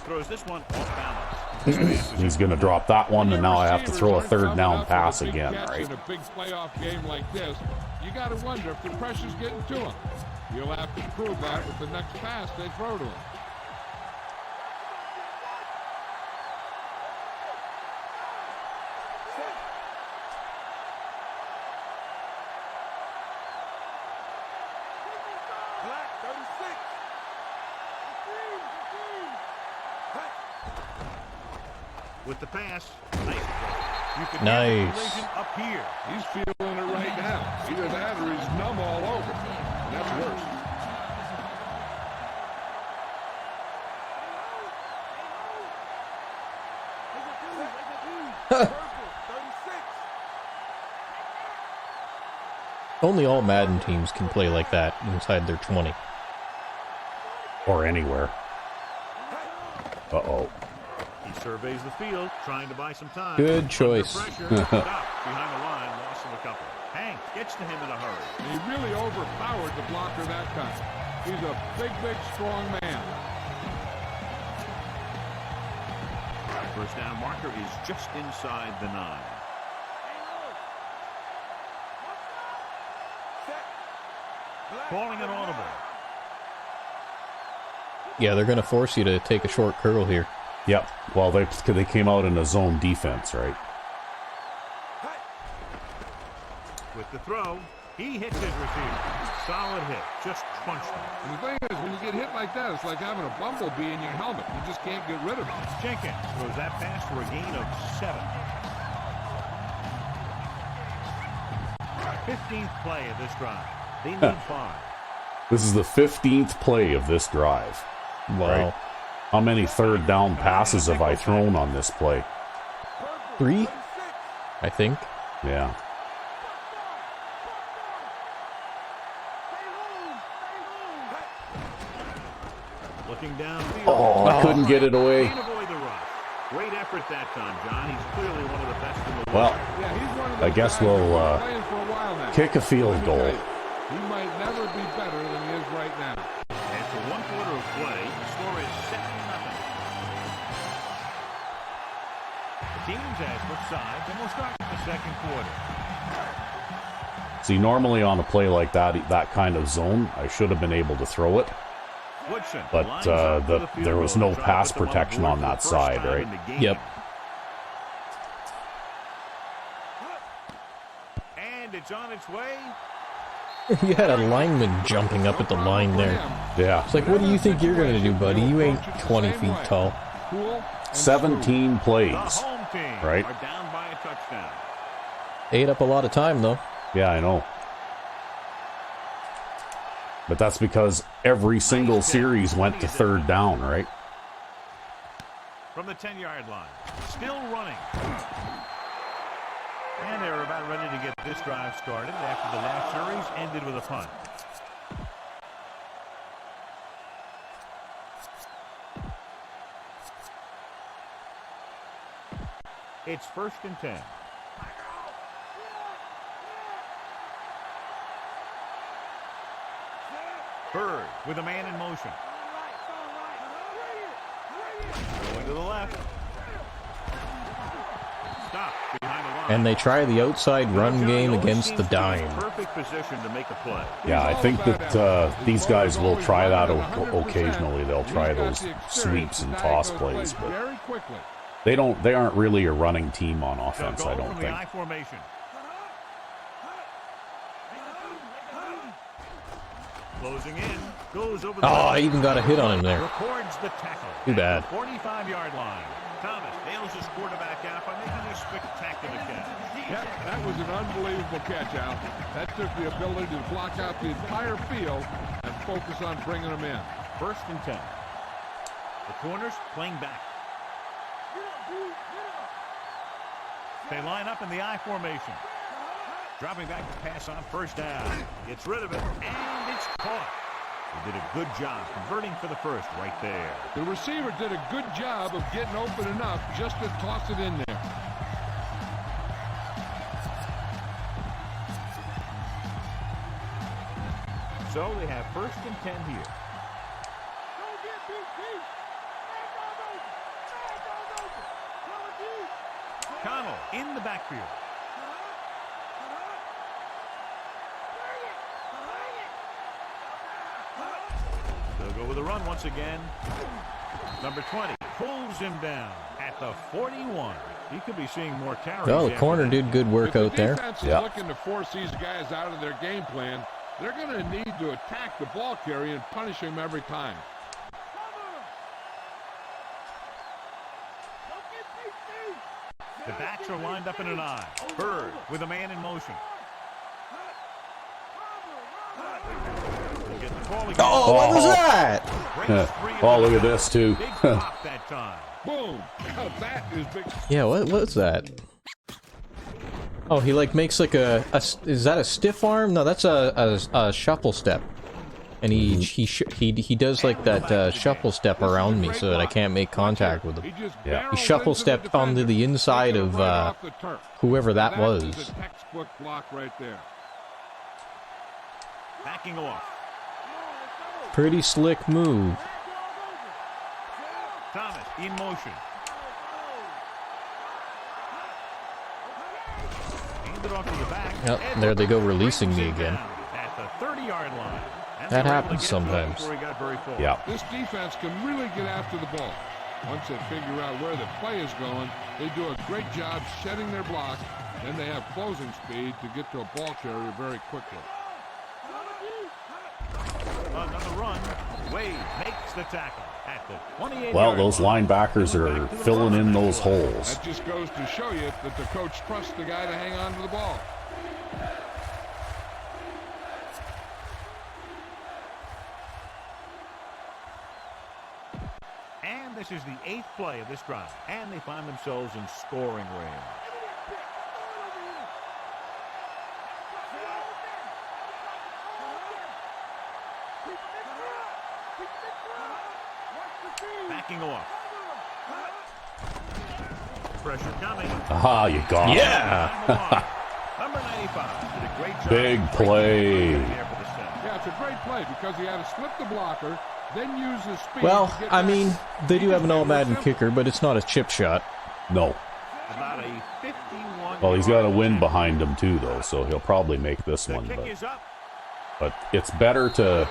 Throws this one off balance. He's going to drop that one, and now I have to throw a third down pass again, right? In a big playoff game like this, you got to wonder if the pressure's getting to him. You'll have to prove that with the next pass they throw to him. With the pass, nice. You can Nice. get the collision up here. He's feeling it right now. Either that or he's numb all over. And that's worse. Only all Madden teams can play like that inside their 20. Or anywhere. Uh-oh. He surveys the field, trying to buy some time. Good choice. Under pressure, stopped behind the line, loss of a couple. Hank gets to him in a hurry. And he really overpowered the blocker that time. He's a big, strong man. First down marker is just inside the 9. Calling an audible. Yeah, they're going to force you to take a short curl here. Yep. Well, they came out in a zone defense, right? With the throw, he hits his receiver. Solid hit, just crunched him. And the thing is, when you get hit like that, it's like having a bumblebee in your helmet. You just can't get rid of it. Jenkins throws that pass for a gain of 7. 15th play of this drive. They need 5. This is the 15th play of this drive. Wow. Right. How many third down passes have I thrown on this play? 3, I think. Yeah. Looking downfield. Oh, I couldn't get it away. Can't avoid the rush. Great effort that time, John. He's clearly one of the best in the world. Well, Yeah, he's one of those I guess guys we'll who's been playing for a while now. kick a field Let me goal. tell you, he might never be better than he is right now. After 1 quarter of play, the score is 7-0. The teams has both sides, and we'll start with the second quarter. See, normally on a play like that kind of zone, I should have been able to throw it. Woodson But lines up for the field there was goal, no trying to pass put them on the protection board on for the that first side, time right? in the game. Yep. And it's on its way. You had a lineman jumping up at the line there. Yeah. It's like, what do you think you're going to do, buddy? You ain't 20 feet tall. Cool. 17 The plays. home team Right. are down by a touchdown. Ate up a lot of time, though. Yeah, I know. But that's because every single series went to third down, right? From the 10-yard line. Still running. And they're about ready to get this drive started after the last series ended with a punt. It's 1st and 10. Bird with a man in motion. Going to the left. Stop behind the line. And they try the outside run game against the dime. Perfect position to make a play. Yeah, I think that these guys will try that occasionally. They'll try those sweeps and toss plays, but Very quickly. they aren't really a running team on offense, They'll I go don't from think. the I formation. Closing in, goes over the Oh, I even got a hit on him there. records the tackle. Too bad. 45-yard line. Thomas nails his quarterback out by making a spectacular catch. Yep, that was an unbelievable catch out. That took the ability to block out the entire field and focus on bringing them in. 1st and 10. The corners playing back. They line up in the I formation. Dropping back to pass on 1st down. Gets rid of it, and it's caught. He did a good job converting for the first right there. The receiver did a good job of getting open enough just to toss it in there. So they have 1st and 10 here. Connell in the backfield. They'll go with a run once again. Number 20 pulls him down at the 41. He could be seeing more carries. Well, the after corner that. did good work out there. If the defense is Yeah. looking to force these guys out of their game plan, they're going to need to attack the ball carrier and punish him every time. The backs are lined up in an I. Bird with a man in motion. He'll get the ball again. Oh, what was that? Breaks free of Oh, the look at tackle. this, too. Big pop that time. Boom! That is big. Yeah, what's that? Oh, he like makes like is that a stiff arm? No, that's a shuffle step. And he does like that shuffle step around me so that I can't make contact with him. Yeah. He shuffle stepped onto the inside of whoever that Is was. a textbook block right there. Backing off. Pretty slick move. Thomas in motion. Handed off to the back. Yep, there they go, releasing me again. At the 30-yard line. And That they were able to happens get to it sometimes. before he got very far. Yeah. This defense can really get after the ball. Once they figure out where the play is going, they do a great job shedding their block, and they have closing speed to get to a ball carrier very quickly. Another run. Wade makes the tackle at the 28. Well, those linebackers are filling in those holes. That just goes to show you that the coach trusts the guy to hang on to the ball. And this is the 8th play of this drive, and they find themselves in scoring range. Backing off. Pressure coming. Ah, you got it. Yeah. Number 95 did a great job. Big play. Yeah, it's a great play because he had to slip the blocker, then use his speed. Well, I mean, they do have an all Madden kicker, but it's not a chip shot. No. About a 51. Well, he's got a win behind him too, though, so he'll probably make this one. But it's better to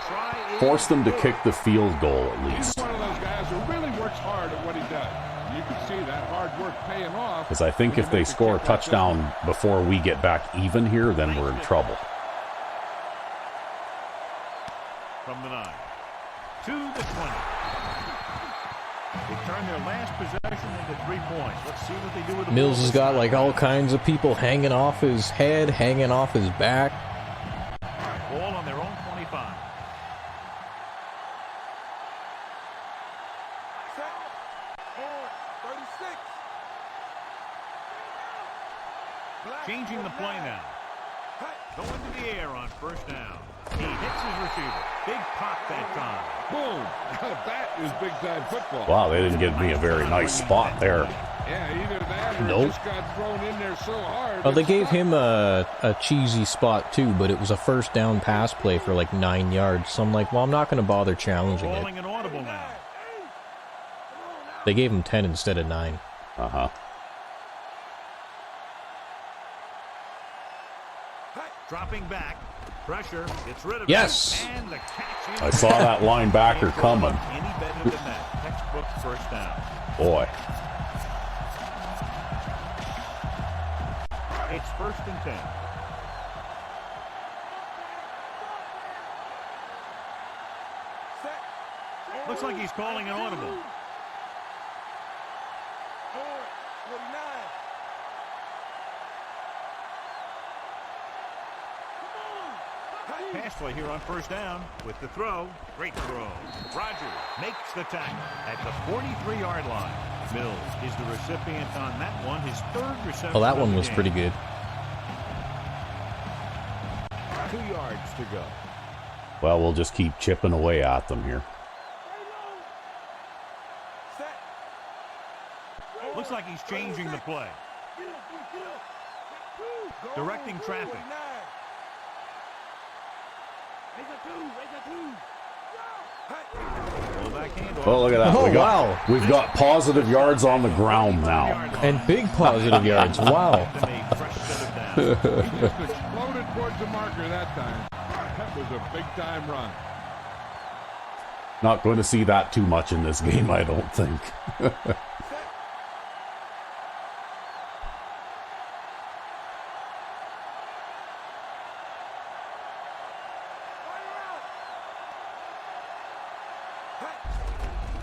force them to kick the field goal at He's least. one of those guys who really works hard at what he does. You can see that hard work paying off. Because I think if they score a touchdown before we get back even here, then we're in trouble. From the 9 to the 20. They turn their last possession into 3 points. Let's see what they do with the Mills ball has this got time. like all kinds of people hanging off his head, hanging off his back. Ball on their own 25. Changing the play now. Going to the air on first down. He hits his receiver. Big pop that time. Boom! That is big-time football. Wow, they didn't give me a very nice spot there. Yeah, either that or Nope. it just got thrown in there so hard. Well, they it's gave stuck. him a cheesy spot too, but it was a first down pass play for like 9 yards. So I'm like, well, I'm not going to bother challenging it. Calling an audible now. They gave him 10 instead of 9. Uh-huh. Dropping back. Pressure. Gets rid of Yes. it. And the catch is I saw that linebacker coming. Any better than that. Textbook first down. Boy. It's first and 10. Looks like he's calling an audible. Pass play here on first down with the throw. Great throw. Rogers makes the tackle at the 43-yard line. Mills is the recipient on that one. His third reception. Well, that of one the was game. pretty good. 2 yards to go. Well, we'll just keep chipping away at them here. Looks like he's changing the play. Directing traffic. Oh, look at that. Oh, wow. We've got positive yards on the ground now. And big positive yards. Wow. He just exploded towards the marker that time. That was a big-time run. Not going to see that too much in this game, I don't think.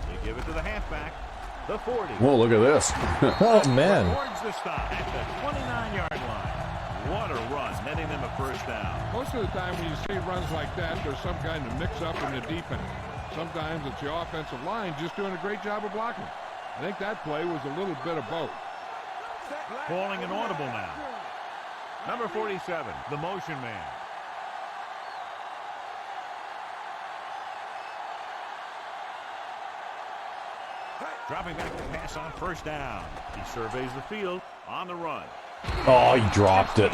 They give it to the halfback. The 40. Whoa, look at this. Oh, man. Towards the stop at the 29-yard line. What a run, netting them a first down. Most of the time when you see runs like that, there's some kind of mix-up in the defense. Sometimes it's the offensive line just doing a great job of blocking. I think that play was a little bit of both. Calling an audible now. Number 47, the motion man. Dropping back to pass on first down. He surveys the field on the run. Oh, he dropped it.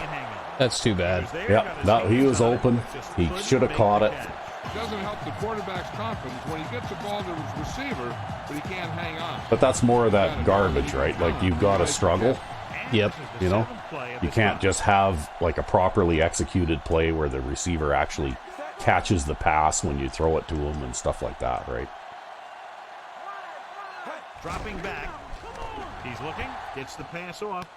That's too bad. Yeah, he was open. He should have caught it. It doesn't help the quarterback's confidence when he gets the ball to his receiver, but he can't hang on. But that's more of that garbage, right? Like, you've got to struggle. Yep. You know? You can't just have, like, a properly executed play where the receiver actually catches the pass when you throw it to him and stuff like that, right? Dropping back. He's looking. Gets the pass off.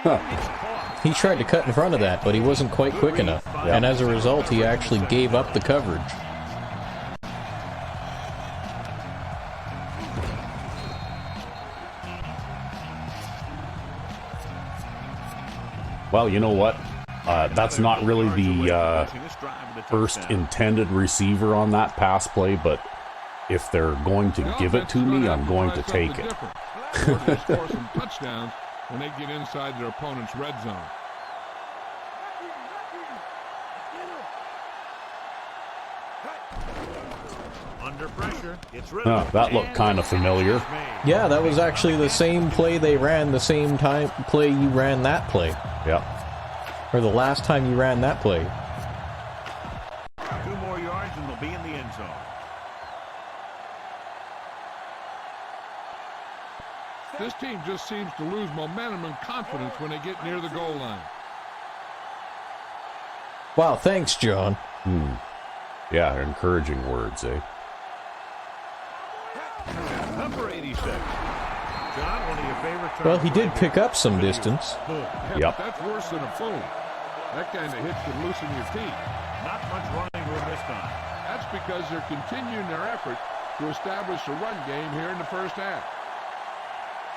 And it's caught. He tried to cut in front of that, but he wasn't quite quick enough. And as a result, he actually gave up the coverage. Well, you know what? That's not really the first intended receiver on that pass play, but if they're going to give it to me, I'm going to take it. Score some touchdowns when they get inside their opponent's red zone. Under pressure. Gets rid of it. That looked kind of familiar. Yeah, that was actually the same play they ran the same time play you ran that play. Yep. Or the last time you ran that play. 2 more yards and they'll be in the end zone. This team just seems to lose momentum and confidence when they get near the goal line. Wow, thanks, John. Yeah, encouraging words, eh? Number 86. John, one of your favorite terms. Well, he did pick up some distance. Yep. That's worse than a boom. That kind of hit could loosen your teeth. Not much running room this time. That's because they're continuing their effort to establish a run game here in the first half.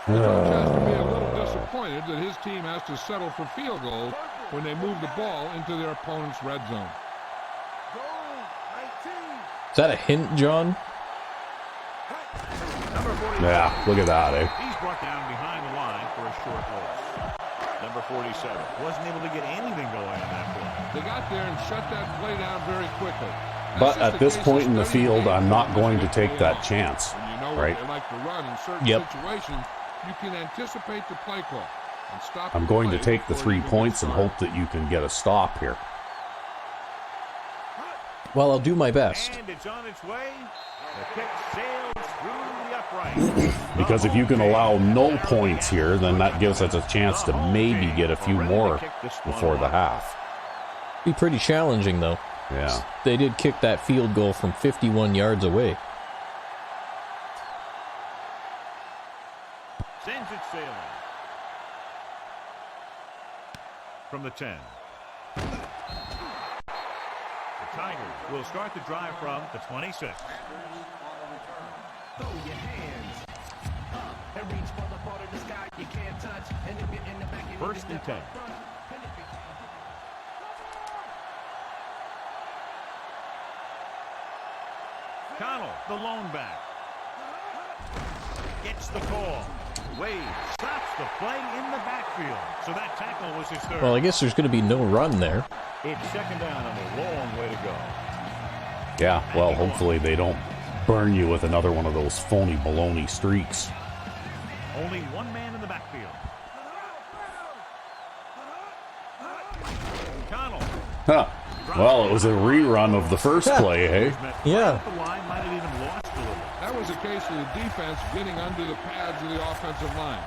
The coach has to be a little disappointed that his team has to settle for field goals when they move the ball into their opponent's red zone. Is that a hint, John? Number 47. Yeah, look at that, eh? He's brought down behind the line for a short loss. Number 47 wasn't able to get anything going on that play. They got there and shut that play down very quickly. But at this point in the field, I'm not going to take that chance, When you know right? what they like to run in certain situations, you can anticipate the play call and stop. I'm going to take the 3 points and hope that you can get a stop here. Well, I'll do my best. And it's on its way. The kick sails through the upright. Because if you can allow no points here, then that gives us a chance to maybe get a few more before the half. Be pretty challenging, though. Yeah. They did kick that field goal from 51 yards away. Sends it sailing. From the 10. The Tigers will start the drive from the 26. Throw your hands up and reach for the part of the sky you can't touch. And if you're in the back, you First and 10. Connell, the lone back. Gets the call. Wade stops the play in the backfield. So that tackle was his third. Well, I guess there's going to be no run there. It's second down and a long way to go. Yeah, well, hopefully they don't burn you with another one of those phony baloney streaks. Only one man in the backfield. Connell. Huh. Well, it was a rerun of the first play, hey? Yeah. The line might have even lost a little. That was a case of the defense getting under the pads of the offensive line.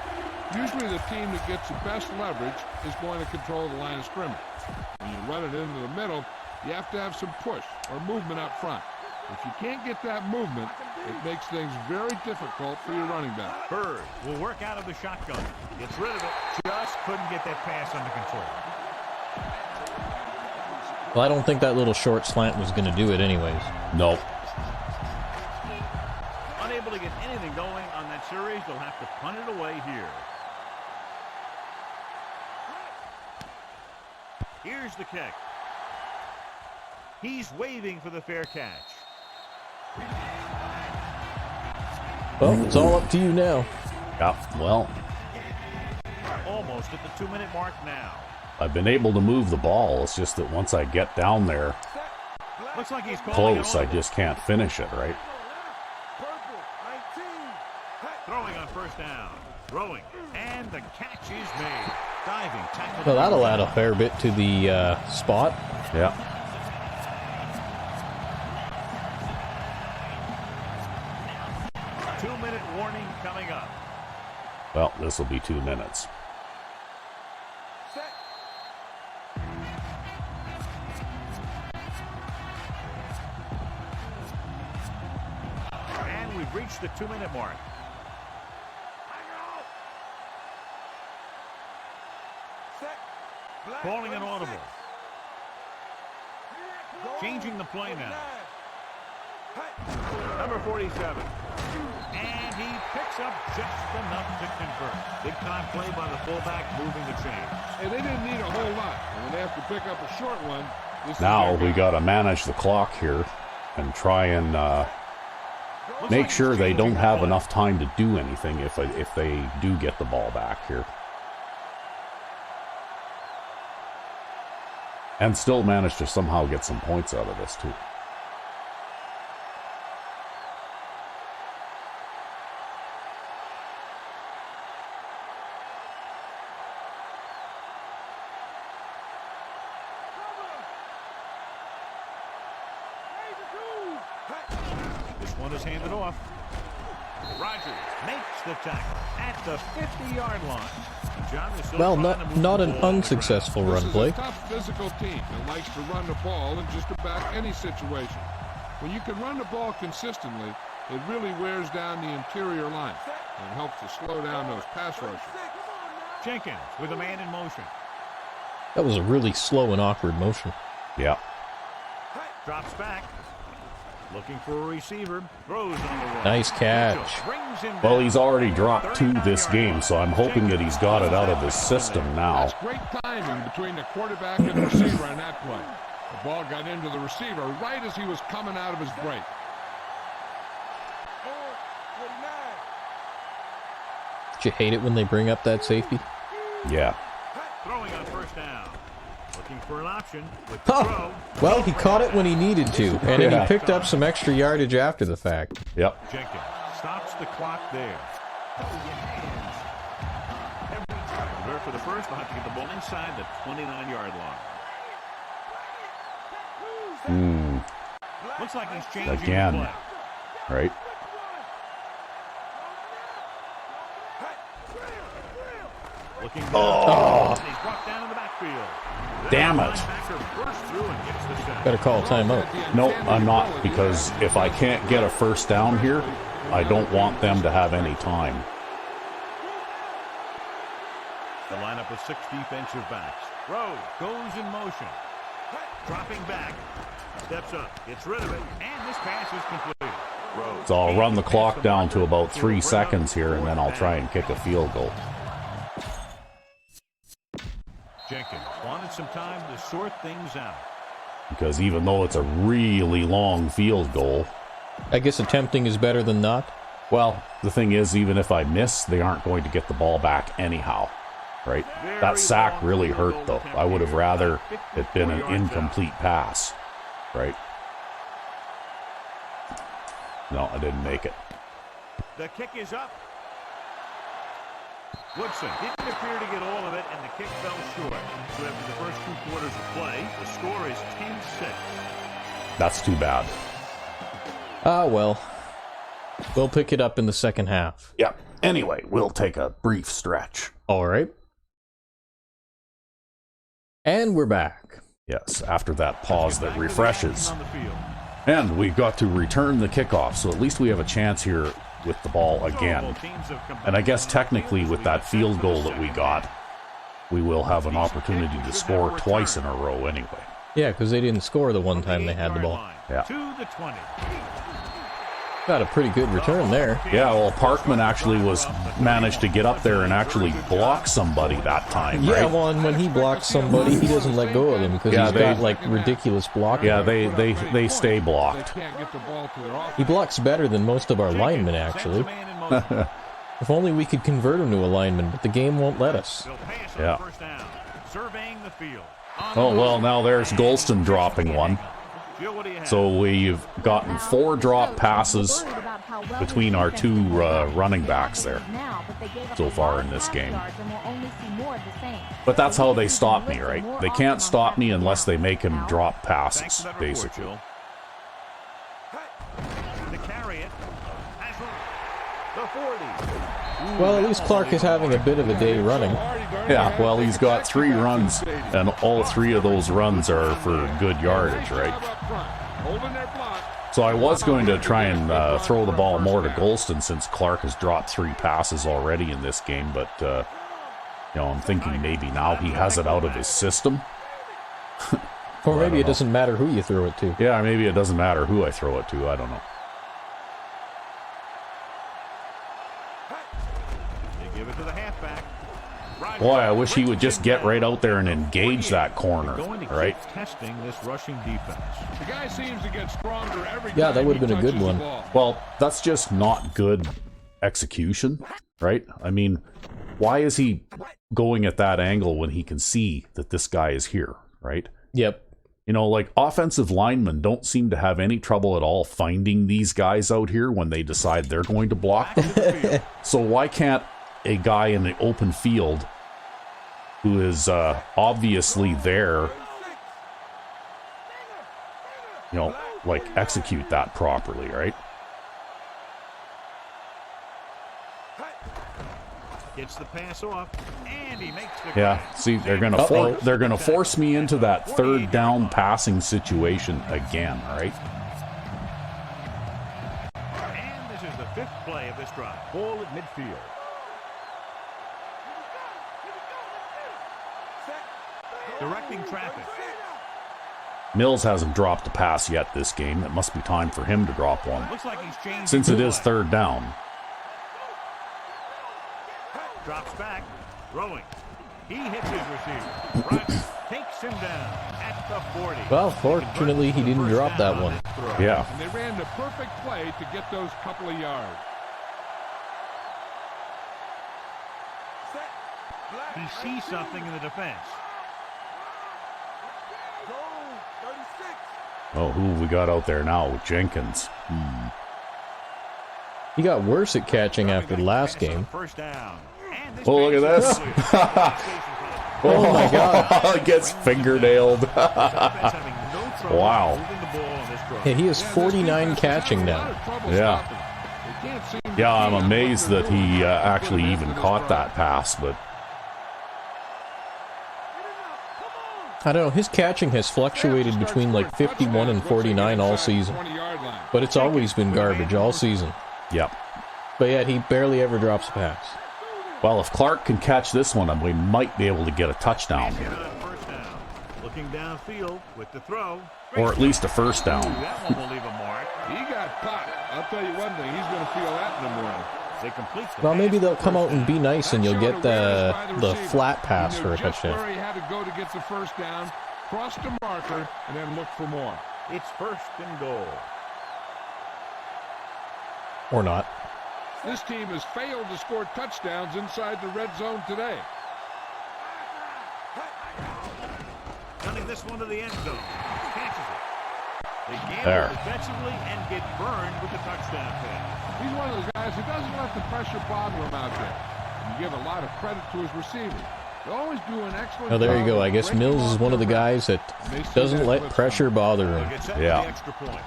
Usually the team that gets the best leverage is going to control the line of scrimmage. When you run it into the middle, you have to have some push or movement up front. If you can't get that movement, it makes things very difficult for your running back. Bird will work out of the shotgun. Gets rid of it. Just couldn't get that pass under control. Well, I don't think that little short slant was going to do it anyways. Nope. Unable to get anything going on that series, they'll have to punt it away here. Here's the kick. He's waving for the fair catch. Well, it's all up to you now. Yeah, well, Almost at the 2-minute mark now. I've been able to move the ball. It's just that once I get down there Looks like he's calling close, it I audible. just can't finish it, right? Throwing on first down. Throwing. And the catch is made. Diving tackle. Well, that'll add a fair bit to the spot. Yeah. 2-minute warning coming up. Well, this will be 2 minutes. And we've reached the 2-minute mark. Calling an audible. Changing the play now. Number 47. And he picks up just enough to convert. Big time play by the fullback, moving the chains. And they didn't need a whole lot. And when they have to pick up a short one, this Now is their we guy. got to manage the clock here and try and Looks make like sure he's they changing don't the have play. enough time to do anything if they do get the ball back here. And still manage to somehow get some points out of this, too. one is handed off. Rogers makes the tackle at the 50-yard line. And John is still Well, trying to move not the an ball on the unsuccessful This run is play. a tough physical team that likes to run the ball in just about any situation. When you can run the ball consistently, it really wears down the interior line and helps to slow down those pass rushers. Jenkins with a man in motion. That was a really slow and awkward motion. Yeah. Drops back. Looking for a receiver. Throws on the run. Nice catch. Mitchell brings him Well, down. he's already dropped 2 this game, so I'm hoping that he's got it out of his system now. That's great timing between the quarterback and the receiver on that play. The ball got into the receiver right as he was coming out of his break. Did you hate it when they bring up that safety? Yeah. Throwing on first down. Looking for an option with the Oh, throw. well, he caught it when he needed to, and then Yeah. he picked up some extra yardage after the fact. Yep. Jenkins stops the clock there. There for the first, they'll have to get the ball inside the 29-yard line. Looks like he's changing Again. the play. Right. Looking down. Oh. He's brought down in the backfield. Damn it. Linebacker bursts through and gets the sack. Better call a timeout. No, I'm not, because if I can't get a first down here, I don't want them to have any time. The lineup of 6 defensive backs. Rowe goes in motion. Dropping back. Steps up. Gets rid of it. And this pass is complete. Rowe. So I'll run the clock down to about 3 seconds here, and then I'll try and kick a field goal. Jenkins wanted some time to sort things out. Because even though it's a really long field goal, I guess attempting is better than not. well, the thing is, even if I miss, they aren't going to get the ball back anyhow. Right? That sack really hurt, though. I would have rather it been an incomplete pass. Right? No, I didn't make it. The kick is up. Woodson didn't appear to get all of it, and the kick fell short. So after the first 2 quarters of play, the score is 10-6. That's too bad. Ah, well. We'll pick it up in the second half. Yeah. Anyway, we'll take a brief stretch. All right. And we're back. Yes, after that pause that refreshes. On the field. And we've got to return the kickoff, so at least we have a chance here with the ball again. And I guess technically with that field goal that we got, we will have an opportunity to score twice in a row anyway. Yeah, because they didn't score the one time they had the ball. Yeah. To the 20. Got a pretty good return there. Yeah, well, Parkman actually managed to get up there and actually block somebody that time, Yeah, right? well, and when he blocks somebody, he doesn't let go of them because Yeah, he's got, like, ridiculous blocking. Yeah, they stay blocked. They can't get the ball to their offense. He blocks better than most of our linemen, actually. If only we could convert him to a lineman, but the game won't let us. Yeah. First down. Surveying the field. Oh, well, now there's Golston dropping one. Jill, what do you have? So we've gotten 4 drop passes between our 2 running backs there so far in this game. But that's how they stop me, right? They can't stop me unless they make him drop passes, Thanks for that report, basically. Jill. To carry it. Has room. The 40. Well, at least Clark is having a bit of a day running. Yeah, well, he's got 3 runs, and all 3 of those runs are for good yardage, right? Holding their block. So I was going to try and throw the ball more to Golston since Clark has dropped 3 passes already in this game, but, I'm thinking maybe now he has it out of his system. Or maybe it know. doesn't matter who you throw it to. Yeah, maybe it doesn't matter who I throw it to, I don't know. They give it to the halfback. Boy, I wish he would just get right out there and engage that corner, Going to right? keep testing this rushing defense. The guy seems to get stronger every Yeah, that time would've he been a good touches the one. ball. Well, that's just not good execution, right? I mean, why is he going at that angle when he can see that this guy is here, right? Yep. Like offensive linemen don't seem to have any trouble at all finding these guys out here when they decide they're going to block them. So why can't a guy in the open field who is obviously there, execute that properly, right? Gets the pass off, and he makes the Yeah, see, they're gonna force me into that third down passing situation again, right? And this is the 5th play of this drive. Ball at midfield. Directing traffic. Mills hasn't dropped a pass yet this game. It must be time for him to drop one. Looks like he's changed. Since it is third down. Drops back, throwing. He hits his receiver. Runs, takes him down at the 40. Well, fortunately, he didn't drop that one. Yeah. And they ran the perfect play to get those couple of yards. He sees something in the defense. Oh, who we got out there now with Jenkins? He got worse at catching after the last game. First down. Oh, look at this. Oh my God. Gets fingernailed. Wow. Yeah, he has 49 catching now. Yeah. Yeah, I'm amazed that he actually even caught that pass, but I don't know, his catching has fluctuated between like 51 and 49 all season. But it's always been garbage all season. yep. But yet he barely ever drops a pass. Well, if Clark can catch this one, we might be able to get a touchdown here. First down. Looking downfield with the throw. Or at least a first down. That one will leave a mark. He got popped. I'll tell you one thing, he's going to feel that in the morning. They complete the Well, pass. maybe they'll come out and be nice and you'll get the flat pass for a Just touchdown. where he had to go to get the first down, cross the marker, and then look for more. It's first and goal. Or not. This team has failed to score touchdowns inside the red zone today. Running this one to the end zone. Catches it. They gamble There. defensively and get burned with the touchdown pass. He's one of those guys who doesn't let the pressure bother him out there. And you give a lot of credit to his receivers. They always do an excellent Oh, there you job go. of I guess breaking Mills is off one of the their guys that doesn't let pressure bother They'll him. get set for Yeah. the extra point.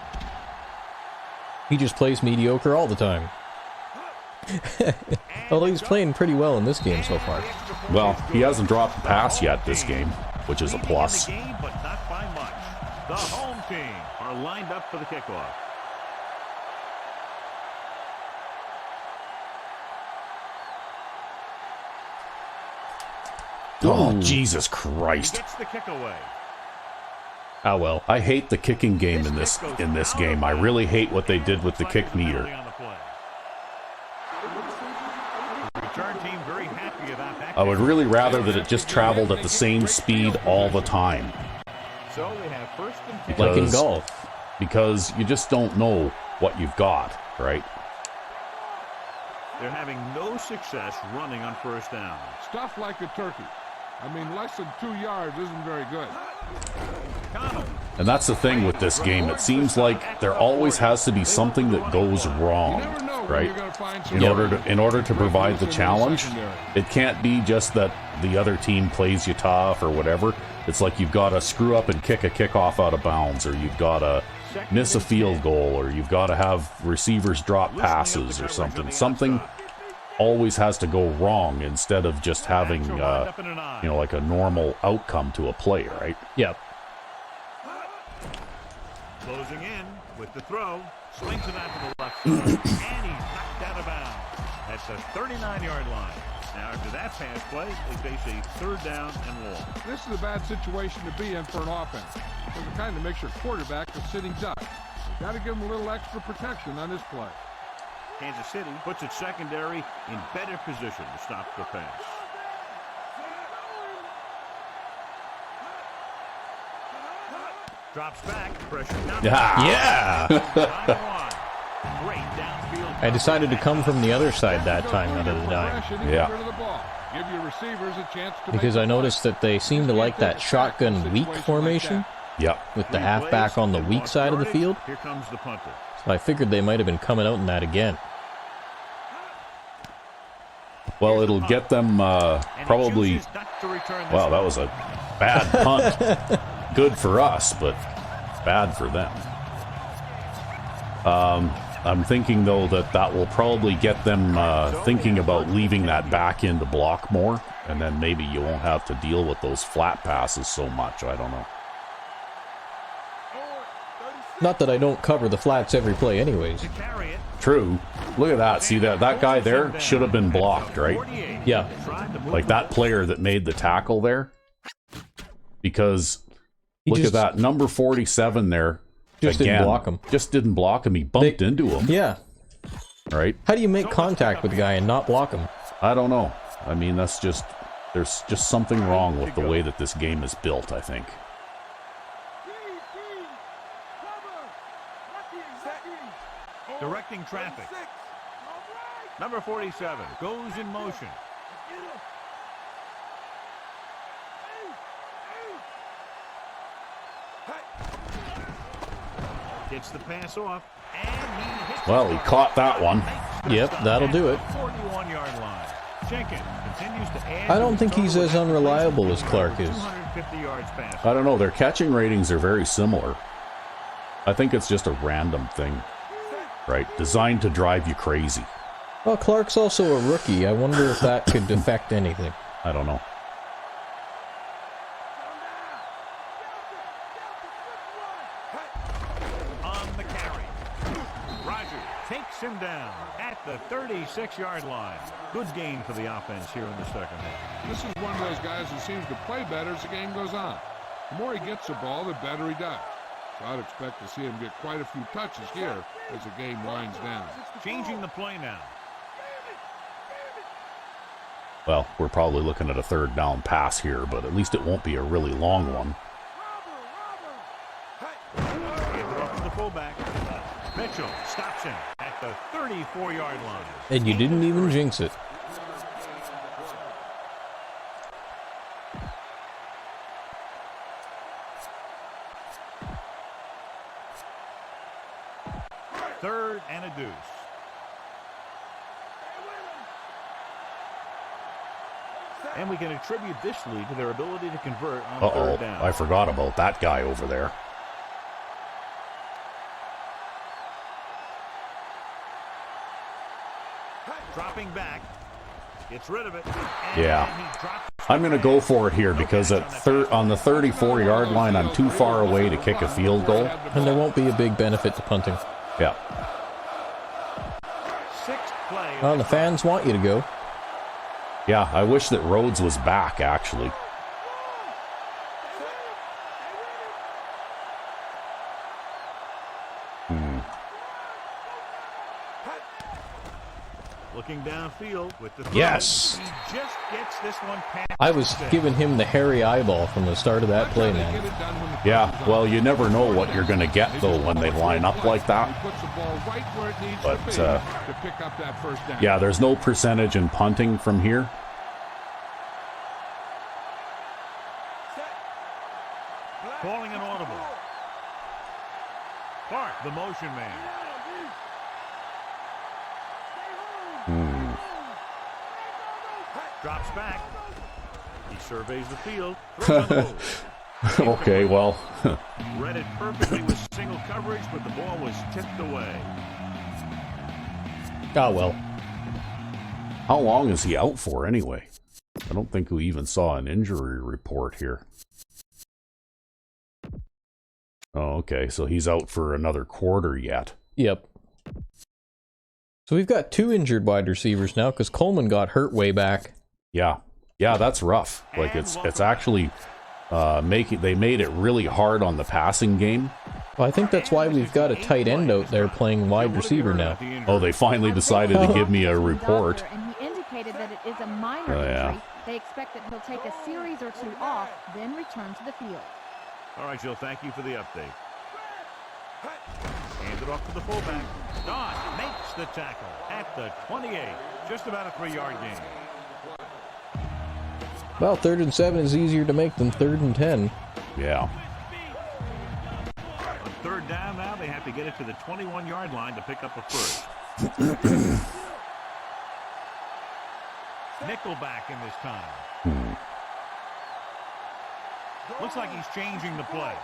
He just plays mediocre all the time. Although he's playing pretty well in this game so far. Well, he hasn't dropped a pass yet this game, which is a Leading in plus. the game, but not by much. The home team are lined up for the kickoff. Oh, Jesus He Christ. gets the kick away. Ah, well. I hate the kicking game in this game. I really hate what they did with the kick meter. On the play. Return team very happy about that. I would really rather that it just traveled at the same speed all the time. So we have first and 10. Like in Because- golf. Because you just don't know what you've got, right? They're having no success running on first down. stuff like a turkey. I mean, less than 2 yards isn't very good. And that's the thing with this game. It seems like there always has to be something that goes wrong, right? In order to provide the challenge, it can't be just that the other team plays you tough or whatever. It's like you've got to screw up and kick a kickoff out of bounds, or you've got to miss a field goal, or you've got to have receivers drop passes or something. Something always has to go wrong instead of just having, like a normal outcome to a play, right? Yep. Closing in with the throw. Slings it out to the left side. And he's knocked out of bounds. At the 39-yard line. Now, after that pass play, they face a third down and long. This is a bad situation to be in for an offense, because it kind of makes your quarterback a sitting duck. You've got to give him a little extra protection on this play. Kansas City puts its secondary in better position to stop the pass. Drops back, pressure down. Yeah! Great downfield. I decided to come from the other side that time out of the dime. Yeah. Give your receivers a chance to Because I noticed that they seem to like that shotgun weak formation Yep. with the halfback on the weak side of the field. Here comes the punter. So I figured they might have been coming out in that again. Well, it'll get them probably. Wow, that was a bad punt. Good for us, but bad for them. I'm thinking, though, that will probably get them thinking about leaving that back in to block more, and then maybe you won't have to deal with those flat passes so much. I don't know. Not that I don't cover the flats every play anyways. True. Look at that. See, that guy there should have been blocked, right? Yeah. Like that player that made the tackle there. Because look at that. Number 47 there. Just didn't block him. Just didn't block him. He bumped into him. Yeah. Right? How do you make contact with the guy and not block him? I don't know. I mean, that's just... There's just something wrong with the way that this game is built, I think. Directing traffic. Number 47 goes in motion. Gets the pass off, and he hits. Well, he caught that one. Yep, that'll do it. 41-yard line. Jenkins continues to add. I don't think he's as unreliable as Clark is. 250 yards passed. I don't know. Their catching ratings are very similar. I think it's just a random thing. Right? Designed to drive you crazy. Well, Clark's also a rookie. I wonder if that could affect anything. I don't know. On the carry. Rogers takes him down at the 36-yard line. Good gain for the offense here in the second half. This is one of those guys who seems to play better as the game goes on. The more he gets the ball, the better he does. So I'd expect to see him get quite a few touches here as the game winds down. Changing the play now. Well, we're probably looking at a third down pass here, but at least it won't be a really long one. Give it off to the fullback. Mitchell stops him at the 34-yard line. And you didn't even jinx it. Third and a deuce. And we can attribute this lead to their ability to convert on third down. I forgot about that guy over there. Dropping back. Gets rid of it. Yeah. I'm going to go for it here because at on the 34-yard line, I'm too far away to kick a field goal. And there won't be a big benefit to punting. Yeah. Sixth play. Well, the fans want you to go. Yeah, I wish that Rhodes was back, actually. Looking downfield with the throw. Yes. He just gets this one past. I was giving him the hairy eyeball from the start of that play, man. Yeah, well, you never know what you're going to get, though, when they line up like that. But, yeah, there's no percentage in punting from here. Calling an audible. Clark, the motion man. Drops back. He surveys the field. Okay, well. Read it perfectly with single coverage, but the ball was tipped away. Ah, well. How long is he out for, anyway? I don't think we even saw an injury report here. Oh, okay, so he's out for another quarter yet. Yep. So we've got two injured wide receivers now because Coleman got hurt way back. Yeah, that's rough. Like it's actually they made it really hard on the passing game. Well, I think that's why we've got a tight end out there playing wide receiver now. Oh, they finally decided to give me a report. And he indicated that it is a minor injury. They expect that he'll take a series or two off, then return to the field. All right, Jill, thank you for the update. Hand it off to the fullback. Don makes the tackle at the 28. Just about a 3-yard gain. Well, 3rd and 7 is easier to make than 3rd and 10. Yeah. On third down now, they have to get it to the 21-yard line to pick up a first. Nickelback in this time. Looks like he's changing the play.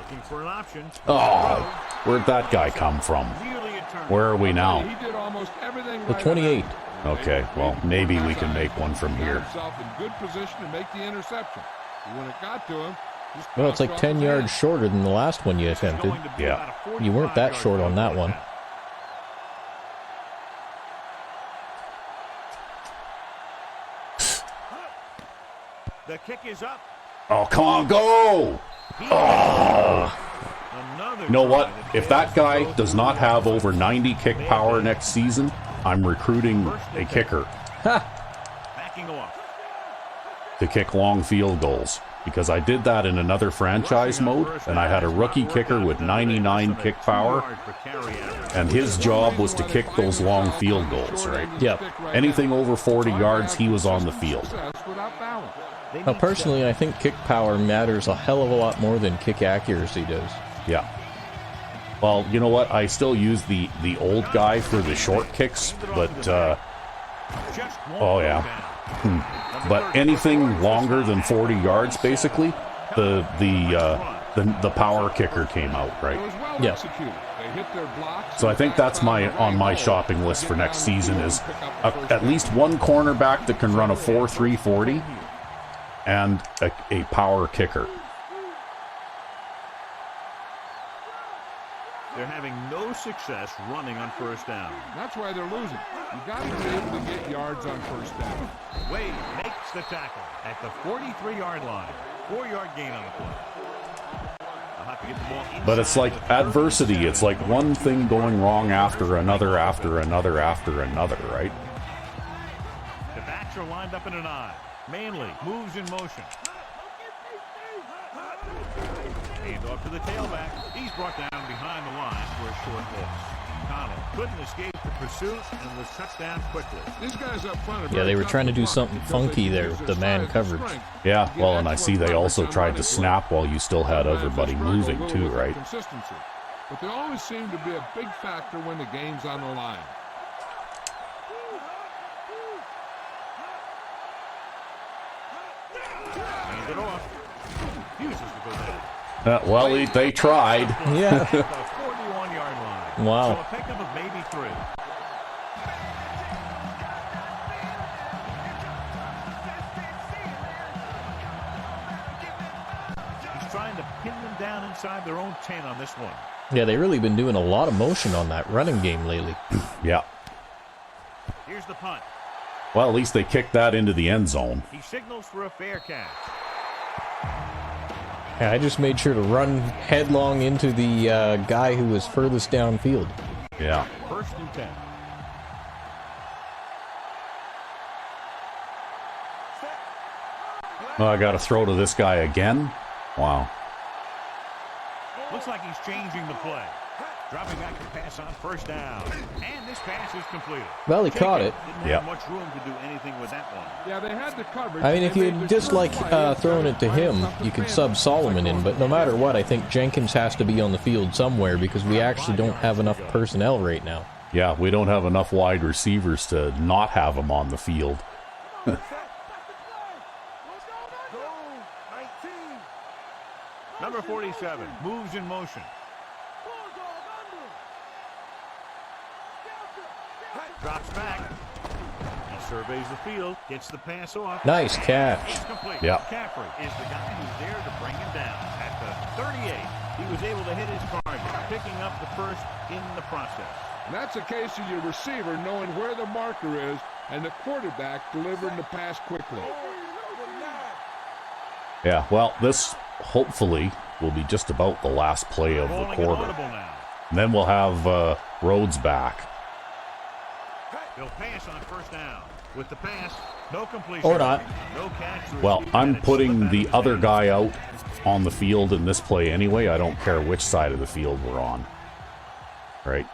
Looking for an option. Oh, where'd that guy come from? Nearly a turn. Where are we now? He did almost everything The right 28. Okay, well, maybe we can make one from here. Himself in good position to make the interception. When it got to him, just Well, it's like bounced 10 off his yards hand. shorter than the last one you attempted. Going to be Yeah. about a You weren't that 45-yard short on field that goal one. attempt. The kick is up. Oh, come on, go! Another You know what? try If that guy fails does not have over 90 kick power next season, I'm recruiting a kicker backing off. to kick long field goals. Because I did that in another franchise mode, and I had a rookie kicker with 99 kick power, and his job was to kick those long field goals, right? Yep. Anything over 40 yards, he was on the field. Without balance. Now, personally, I think kick power matters a hell of a lot more than kick accuracy does. Yeah. Well, you know what? I still use the old guy for the short kicks, but oh yeah. But anything longer than 40 yards, basically, the power kicker came out, It right? was well Yeah. executed. They hit their blocks. So I think that's on my shopping list for next season is at least one cornerback that can run a 4.3 40 and a power kicker. They're having no success running on first down. That's why they're losing. You got to be able to get yards on first down. Wade makes the tackle at the 43-yard line. 4-yard gain on the play. They'll have to get the ball inside. But it's like the adversity. 30. It's like one thing going wrong after another, after another, after another, right? The backs are lined up in an eye. Manley moves in motion. Hand off to the tailback. He's brought down behind the line for a short loss. Connell couldn't escape the pursuit and was touched down quickly. These guys up front are Yeah, they very were tough trying to do block something because funky they there use with their the man size and coverage. strength. Yeah, Get well, and I excellent see they coverage also on tried running to play. snap while you still had Sometimes they everybody struggle a moving little too, with right? Consistency. But they always seem to be a big factor when the game's on the line. Hand it off. Refuses to go down. Well, they tried. Yeah. At the 41-yard line. Wow. So a pickup of maybe 3. He's trying to pin them down inside their own 10 on this one. Yeah, they really been doing a lot of motion on that running game lately. Yeah. Here's the punt. Well, at least they kicked that into the end zone. He signals for a fair catch. Yeah, I just made sure to run headlong into the guy who was furthest downfield. Yeah. First and 10. Oh, I got to throw to this guy again? Wow. Looks like he's changing the play. Dropping back to pass on first down. And this pass is completed. Well, he caught it. Didn't Yep. have much room to do anything with that one. Yeah, they had the coverage. I mean, if They you made the just sure like play throwing it to instead of him, finding you could something sub Solomon in, but no matter what, I think Jenkins has to be on the field somewhere because we actually don't have enough personnel right now. Yeah, we don't have enough wide receivers to not have him on the field. Number 47 moves in motion. Drops back. He surveys the field, gets the pass off. Nice catch. It's complete. Yeah. McCaffrey is the guy who's there to bring him down. At the 38, he was able to hit his target, picking up the first in the process. And that's a case of your receiver knowing where the marker is and the quarterback delivering the pass quickly. Yeah, well, this hopefully will be just about the last play of the Rolling quarter. audible now. And then we'll have Rhodes back. He'll pass on first down. With the pass, no completion. Or not. No catch. Well, I'm putting the other guy out on the field in this play anyway. I don't care which side of the field we're on. Right?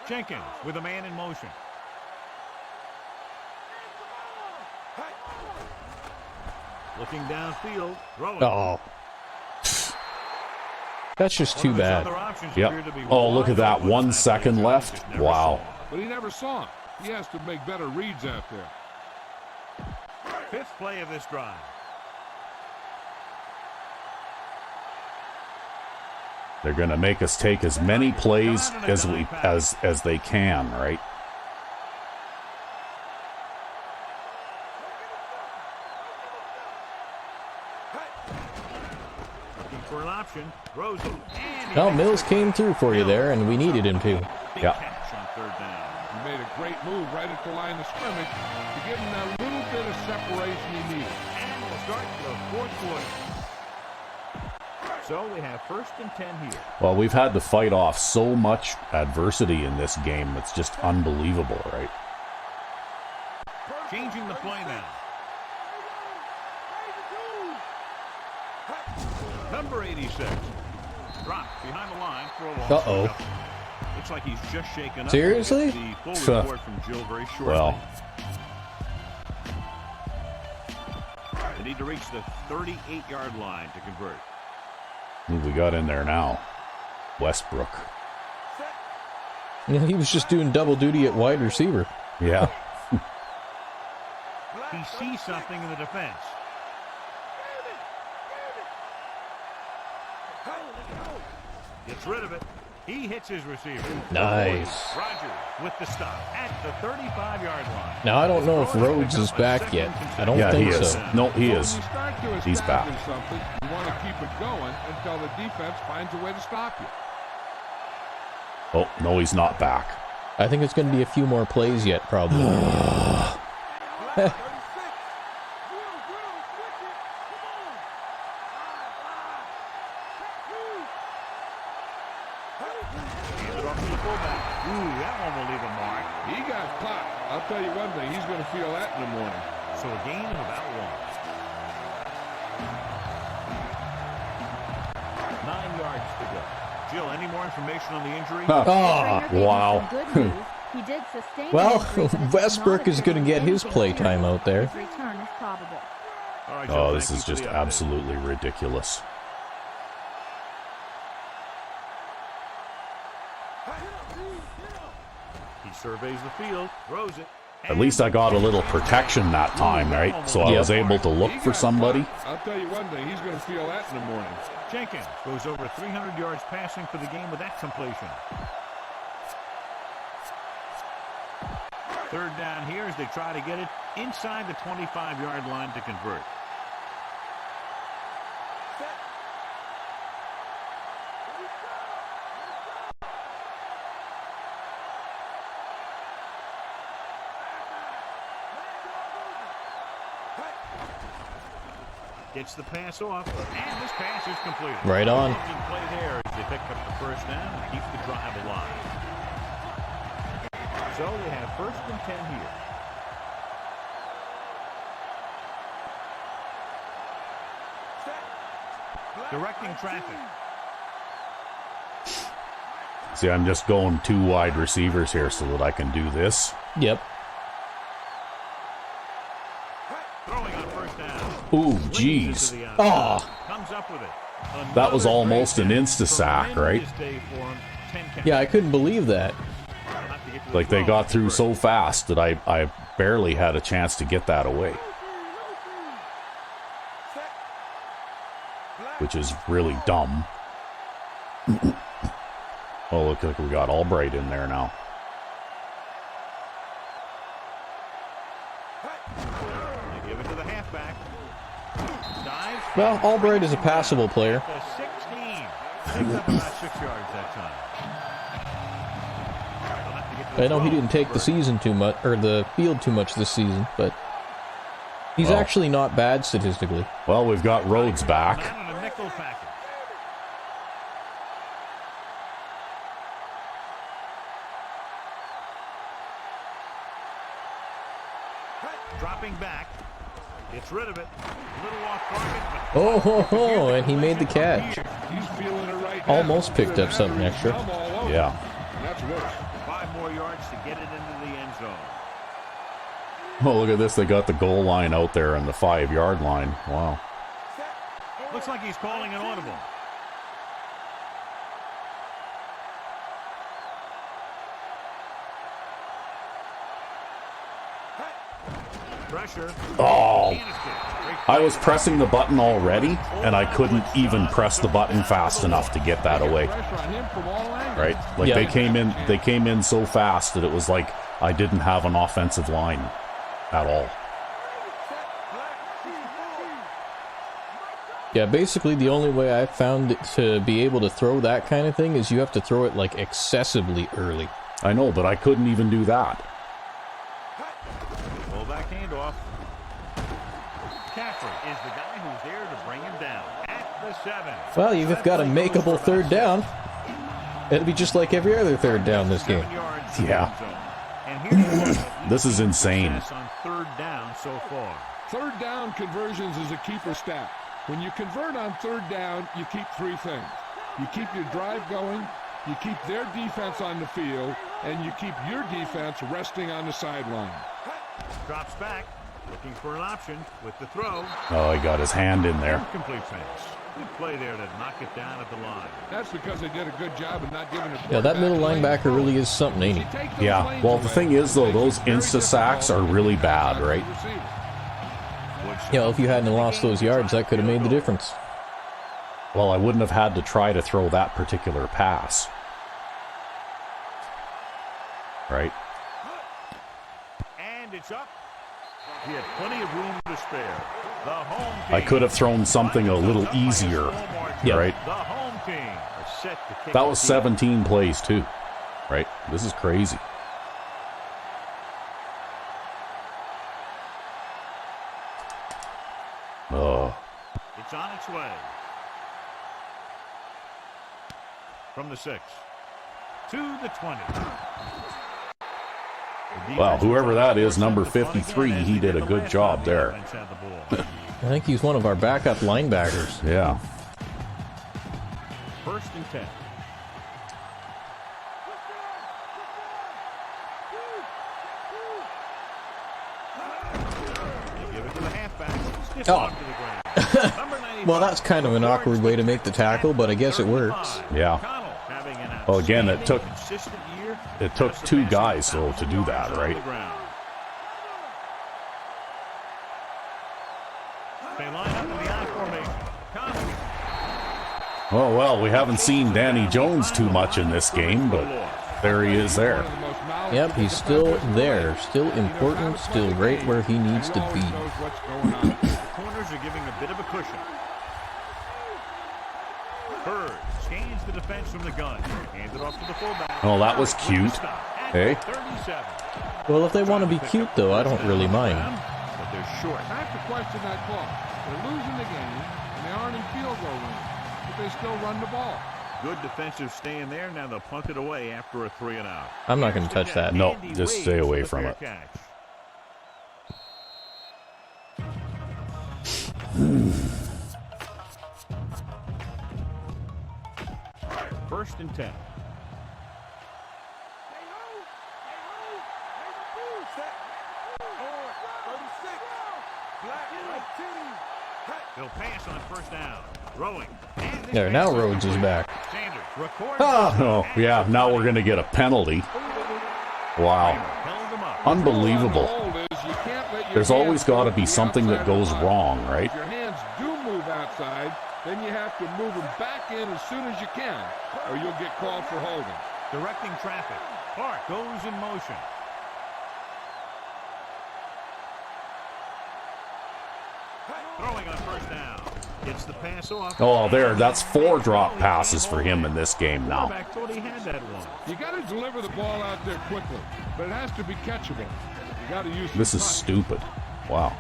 Jenkins with a man in motion. Looking downfield, throwing. Oh, That's just too bad. Yep. Oh, look at that. 1 second left. Wow. But he never saw him. He has to make better reads out there. Fifth play of this drive. They're going to make us take as many plays as they can, right? Looking for an option. Throws it. Well, Mills came through for you there, and we needed him to. Yeah. Catch on third down. He made a great move right at the line of scrimmage to give him that little bit of separation he needed. And we'll start the fourth quarter. So we have 1st and 10 here. Well, we've had to fight off so much adversity in this game. It's just unbelievable, right? Changing the play now. Number 86. Dropped behind the line for a long Uh-oh. Looks like he's just shaken up. Seriously? The full report from Jill very shortly. Well, They need to reach the 38-yard line to convert. who we got in there now? Westbrook. You know, he was just doing double duty at wide receiver. Yeah. He sees something in the defense. Gets rid of it. He hits his receiver. Nice. Rogers with the stop at the 35-yard line. Now, I don't know if Rhodes is back yet. I don't Yeah, think he is. so. No, he is. When you start to He's back. establish something, you want to keep it going until the defense finds a way to stop you. Oh, no, he's not back. I think it's going to be a few more plays yet, probably. Handed off to the fullback. Ooh, that one will leave a mark. He got caught. I'll tell you one thing, he's going to feel that in the morning. So a gain of about 1. 9 yards to go. Jill, any more information on the injury? Ah, wow. He did sustain Well, an injury, but it Westbrook does is not going to appear get his anything play serious. time out there. His return is probable. All right, Jill, Oh, this thank is you for just the update. absolutely ridiculous. He surveys the field, throws it. At least I got a little protection that time, right? So I was able to look for somebody. I'll tell you one thing, he's going to feel that in the morning. Jenkins goes over 300 yards passing for the game with that completion. Third down here as they try to get it inside the 25-yard line to convert. Gets the pass off, and this pass is completed. Right on. Good play there as they pick up the first down and keep the drive alive. So we have 1st and 10 here. Directing traffic. See, I'm just going 2 wide receivers here so that I can do this. Yep. Throwing on first down. Ooh, jeez. Ah. Comes up with it. That was Another almost great an day. insta-sack, right? Tremendous day for him. 10 catches. Yeah, I couldn't believe that. They'll have to get to the Like, they throw got to through convert. so fast that I barely had a chance to get that away. Which is really dumb. Oh, look like we got Albright in there now. They give it to the halfback. Dives. Well, Albright is a passable player. The 16. Picks up about 6 yards that time. They'll have to get to the I know he throw didn't to take the convert. season too much, or the field too much this season, but he's Well. actually not bad statistically. Well, we've got Rhodes back. Man on a nickel package. Dropping back. Gets rid of it. Little off target. But Oh, ho, ho, and he made the catch. He's feeling it right now. Almost picked up something extra. Thumb all over. Yeah. And that's worse. 5 more yards to get it into the end zone. Oh, look at this. They got the goal line out there on the 5-yard line. Wow. Looks like he's calling an audible. Pressure. Oh, I was pressing the button already, and I couldn't even press the button fast enough to get that away. Right? Like Yeah. they came in so fast that it was like I didn't have an offensive line at all. Yeah, basically the only way I've found it to be able to throw that kind of thing is you have to throw it like excessively early. I know, but I couldn't even do that. Fullback handoff. Caffrey is the guy who's there to bring him down at the 7. Well, you've got a makeable third down. It'll be just like every other third down this game. Yeah. And here's This is insane. on third down so far. Third down conversions is a keeper stat. When you convert on third down, you keep three things. You keep your drive going, you keep their defense on the field, and you keep your defense resting on the sideline. Drops back, looking for an option with the throw. Oh, he got his hand in there. Incomplete pass. Good play there to knock it down at the line. That's because they did a good job of not giving it. Yeah, that middle linebacker really is something, ain't he? Yeah, well, the thing is, though, those insta-sacks are really bad, right? Yeah, well, if you hadn't lost those yards, that could have made the difference. Well, I wouldn't have had to try to throw that particular pass. Right? And it's up. He had plenty of room to spare. The home team. I could have thrown something a little easier, right? The home team are set to kick That was the field. 17 plays, too. Right? This is crazy. Oh. It's on its way. From the 6 to the 20. Well, whoever that is, number 53, he did a good job there. I think he's one of our backup linebackers. Yeah. First and 10. They give it to the halfback. Stiff Oh. arm to the ground. Number 95. Well, that's kind of an awkward way to make the tackle, but I guess it works. Yeah. Connell having an Well, again, it took consistent year. it took two guys, though, to do that, right? They line up in the I formation. Connell. Oh, well, we haven't seen Danny Jones too much in this game, but there he is there. Yep, he's still there, still important, still right where he needs to be. Corners are giving a bit of a cushion. Bird scans the defense from the gun. Hands it off to the fullback. Oh, that was cute. Hey? 37. Well, if they want to be cute, though, I don't really mind. But they're short. I have to question that call. They're losing the game, and they aren't in field goal range, but they still run the ball. Good defensive stand there. Now they'll punt it away after a 3 and out. I'm not going to touch that. No, Andy just Wade stay away for the from fair it. catch. First and 10. They'll pass on first down. Throwing. There, now Rhodes is back. Sanders records. Oh, yeah, now we're going to get a penalty. Wow. Held them up. Unbelievable. The hold is you can't let your There's always hands got to go be the something that outside of goes the line. wrong, right? If your hands do move outside, then you have to move them back in as soon as you can, or you'll get called for holding. Directing traffic. Clark goes in motion. Throwing on first down. Gets the pass off. Oh, there, that's 4 drop passes for him in this game now. Quarterback thought he had that one. You got to deliver the ball out there quickly, but it has to be catchable. You got to use This some is touch. stupid. Wow.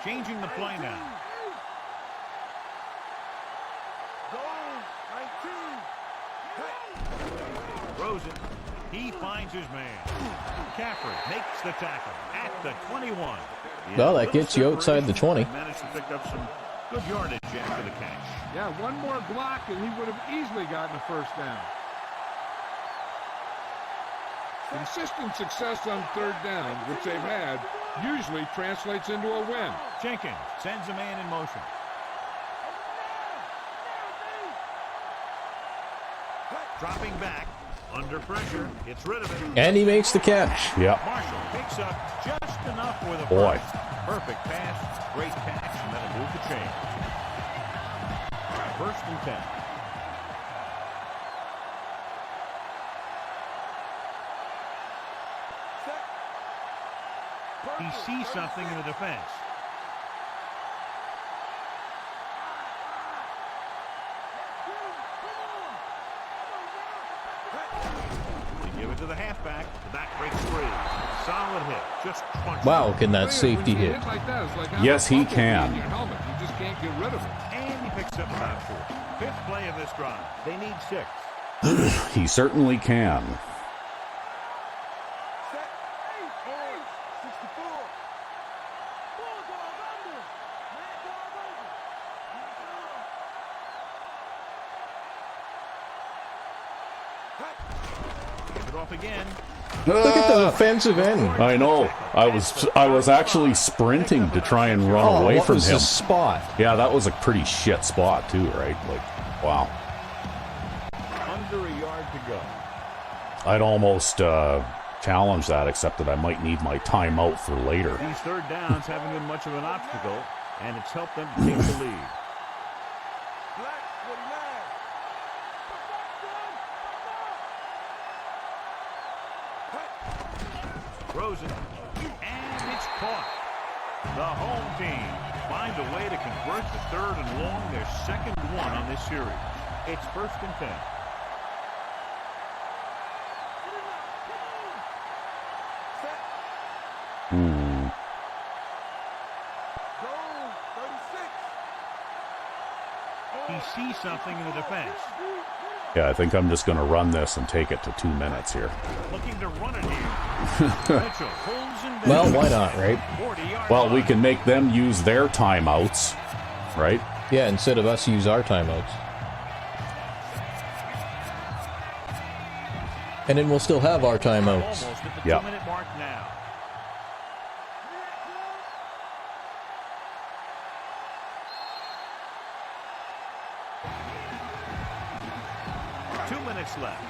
Changing the play now. Rosen, he finds his man. Caffrey makes the tackle at the 21. Well, that gets you outside the 20. Managed to pick up some good yardage after the catch. Yeah, one more block and he would have easily gotten a first down. Consistent success on third down, which they've had, usually translates into a win. Jenkins sends a man in motion. Dropping back. Under pressure. Gets rid of it. And he makes the catch. Yep. Marshall picks up just enough for the Boy. first. Perfect pass. Great catch. And that'll move the chain. First and 10. He sees something in the defense. They give it to the halfback. The back breaks free. Solid hit. Just punch. Wow, can that safety hit? Like that, it's like Yes, he having a can. in your helmet. You just can't get rid of it. And he picks up about 4. Fifth play of this drive. They need 6. He certainly can. Give it off again. Look at the defensive end. I know. I was actually sprinting to try and run away what from was him. his spot? Yeah, that was a pretty shit spot too, right? Like, wow. Under a yard to go. I'd almost challenge that, except that I might need my timeout for later. These third downs haven't been much of an obstacle, and it's helped them take the lead. Throws it, and it's caught. The home team finds a way to convert the third and long, their second one on this series. It's first and 10. He sees something in the defense. Yeah, I think I'm just going to run this and take it to 2 minutes here. Looking to run it here. Mitchell pulls him down. Well, why not, right? 40-yard Well, we line. can make them use their timeouts, right? Yeah, instead of us use our timeouts. And then we'll still have our timeouts. Almost at the Yep. 2-minute mark now. Left.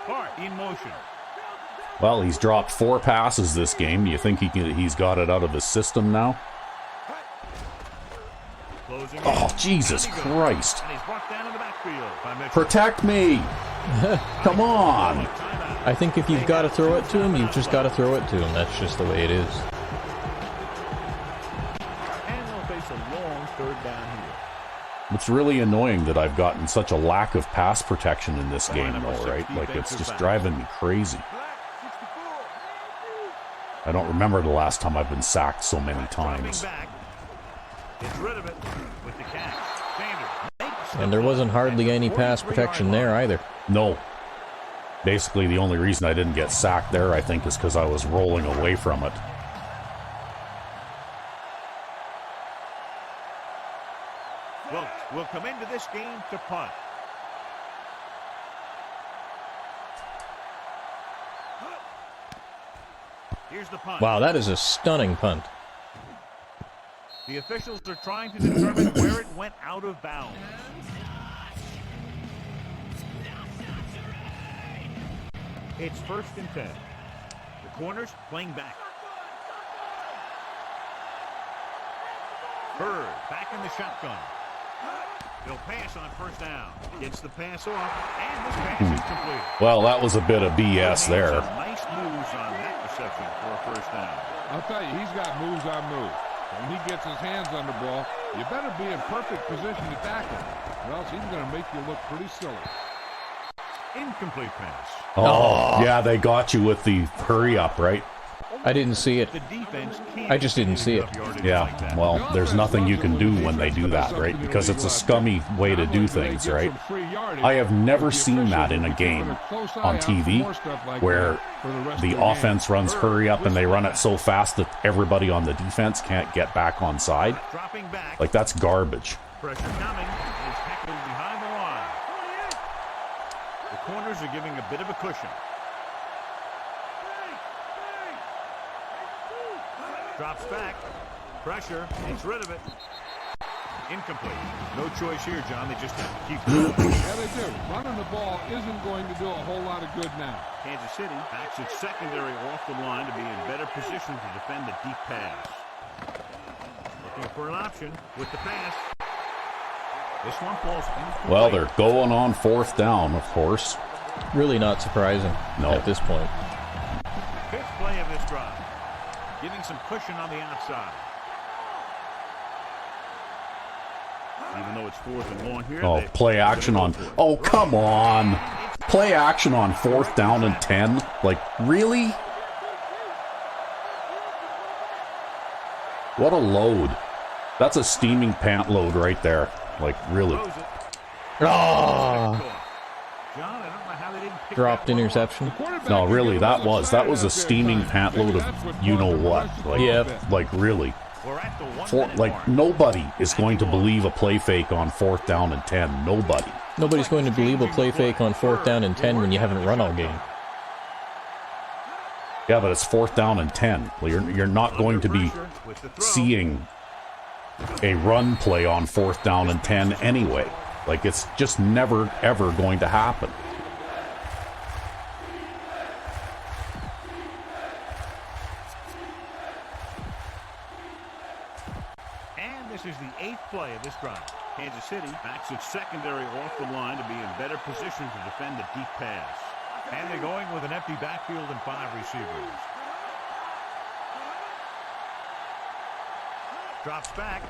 Clark in motion. Well, he's dropped 4 passes this game. You think he's got it out of his system now? Closing Oh, in. Jesus And he goes. Christ. And he's brought down in the backfield by Mitchell. Protect me! Come on! Timeout. I think if you've got to throw it to him, you've just got to throw it to him. That's just the way it is. And they'll face a long third down here. It's really annoying that I've gotten such a lack of pass protection in this game, though, right? Like, it's just driving me crazy. I don't remember the last time I've been sacked so many times. Back. Gets rid of it with the catch. Sanders makes And there wasn't hardly any pass protection there either. No. Basically, the only reason I didn't get sacked there, I think, is because I was rolling away from it. Will come into this game to punt. Here's the punt. Wow, that is a stunning punt. The officials are trying to determine where it went out of bounds. It's first and 10. The corners playing back. Bird back in the shotgun. They'll pass on first down. Gets the pass off, and this pass is complete. Well, that was a bit of BS there. Nice moves on that reception for a first down. I'll tell you, he's got moves on moves. When he gets his hands on the ball, you better be in perfect position to tackle him, or else he's going to make you look pretty silly. Incomplete pass. Oh, yeah, they got you with the hurry up, right? I didn't see it. The defense can't I just didn't see it. give up yardage Yeah, like that. well, there's nothing you can do when they do that, right? Because it's a scummy way to do things, right? I have never seen that in a game on TV where the offense runs hurry up and they run it so fast that everybody on the defense can't get back on side. Dropping back. Like, that's garbage. Pressure coming. Is heckled behind the line. The corners are giving a bit of a cushion. Drops back. Pressure. Gets rid of it. Incomplete. No choice here, John. They just have to keep going. Yeah, they do. Running the ball isn't going to do a whole lot of good now. Kansas City backs its secondary off the line to be in better position to defend the deep pass. Looking for an option with the pass. This one falls incomplete. Well, they're going on 4th down, of course. Really not surprising at this point. 5th play of this drive. Giving some cushion on the outside. Even though it's 4th and long here. Oh, play action on... Oh, come on. Play action on 4th down and 10? Like, really? What a load. That's a steaming pant load right there. Like, really. Ah! John, I don't know how they didn't pick Dropped that one interception. No, really, that was a steaming pant load of you-know-what. Like, Yep. like, really. We're at the 1 minute Like, mark. nobody is going to believe a play fake on 4th down and 10. Nobody. Nobody's going to believe a play fake on 4th down and 10 when you haven't run all game. Yeah, but it's 4th down and 10. Well, you're not going to be seeing a run play on 4th down and 10 anyway. Like, it's just never, ever going to happen. And this is the 8th play of this drive. Kansas City backs its secondary off the line to be in better position to defend the deep pass. And they're going with an empty backfield and 5 receivers. Drops back.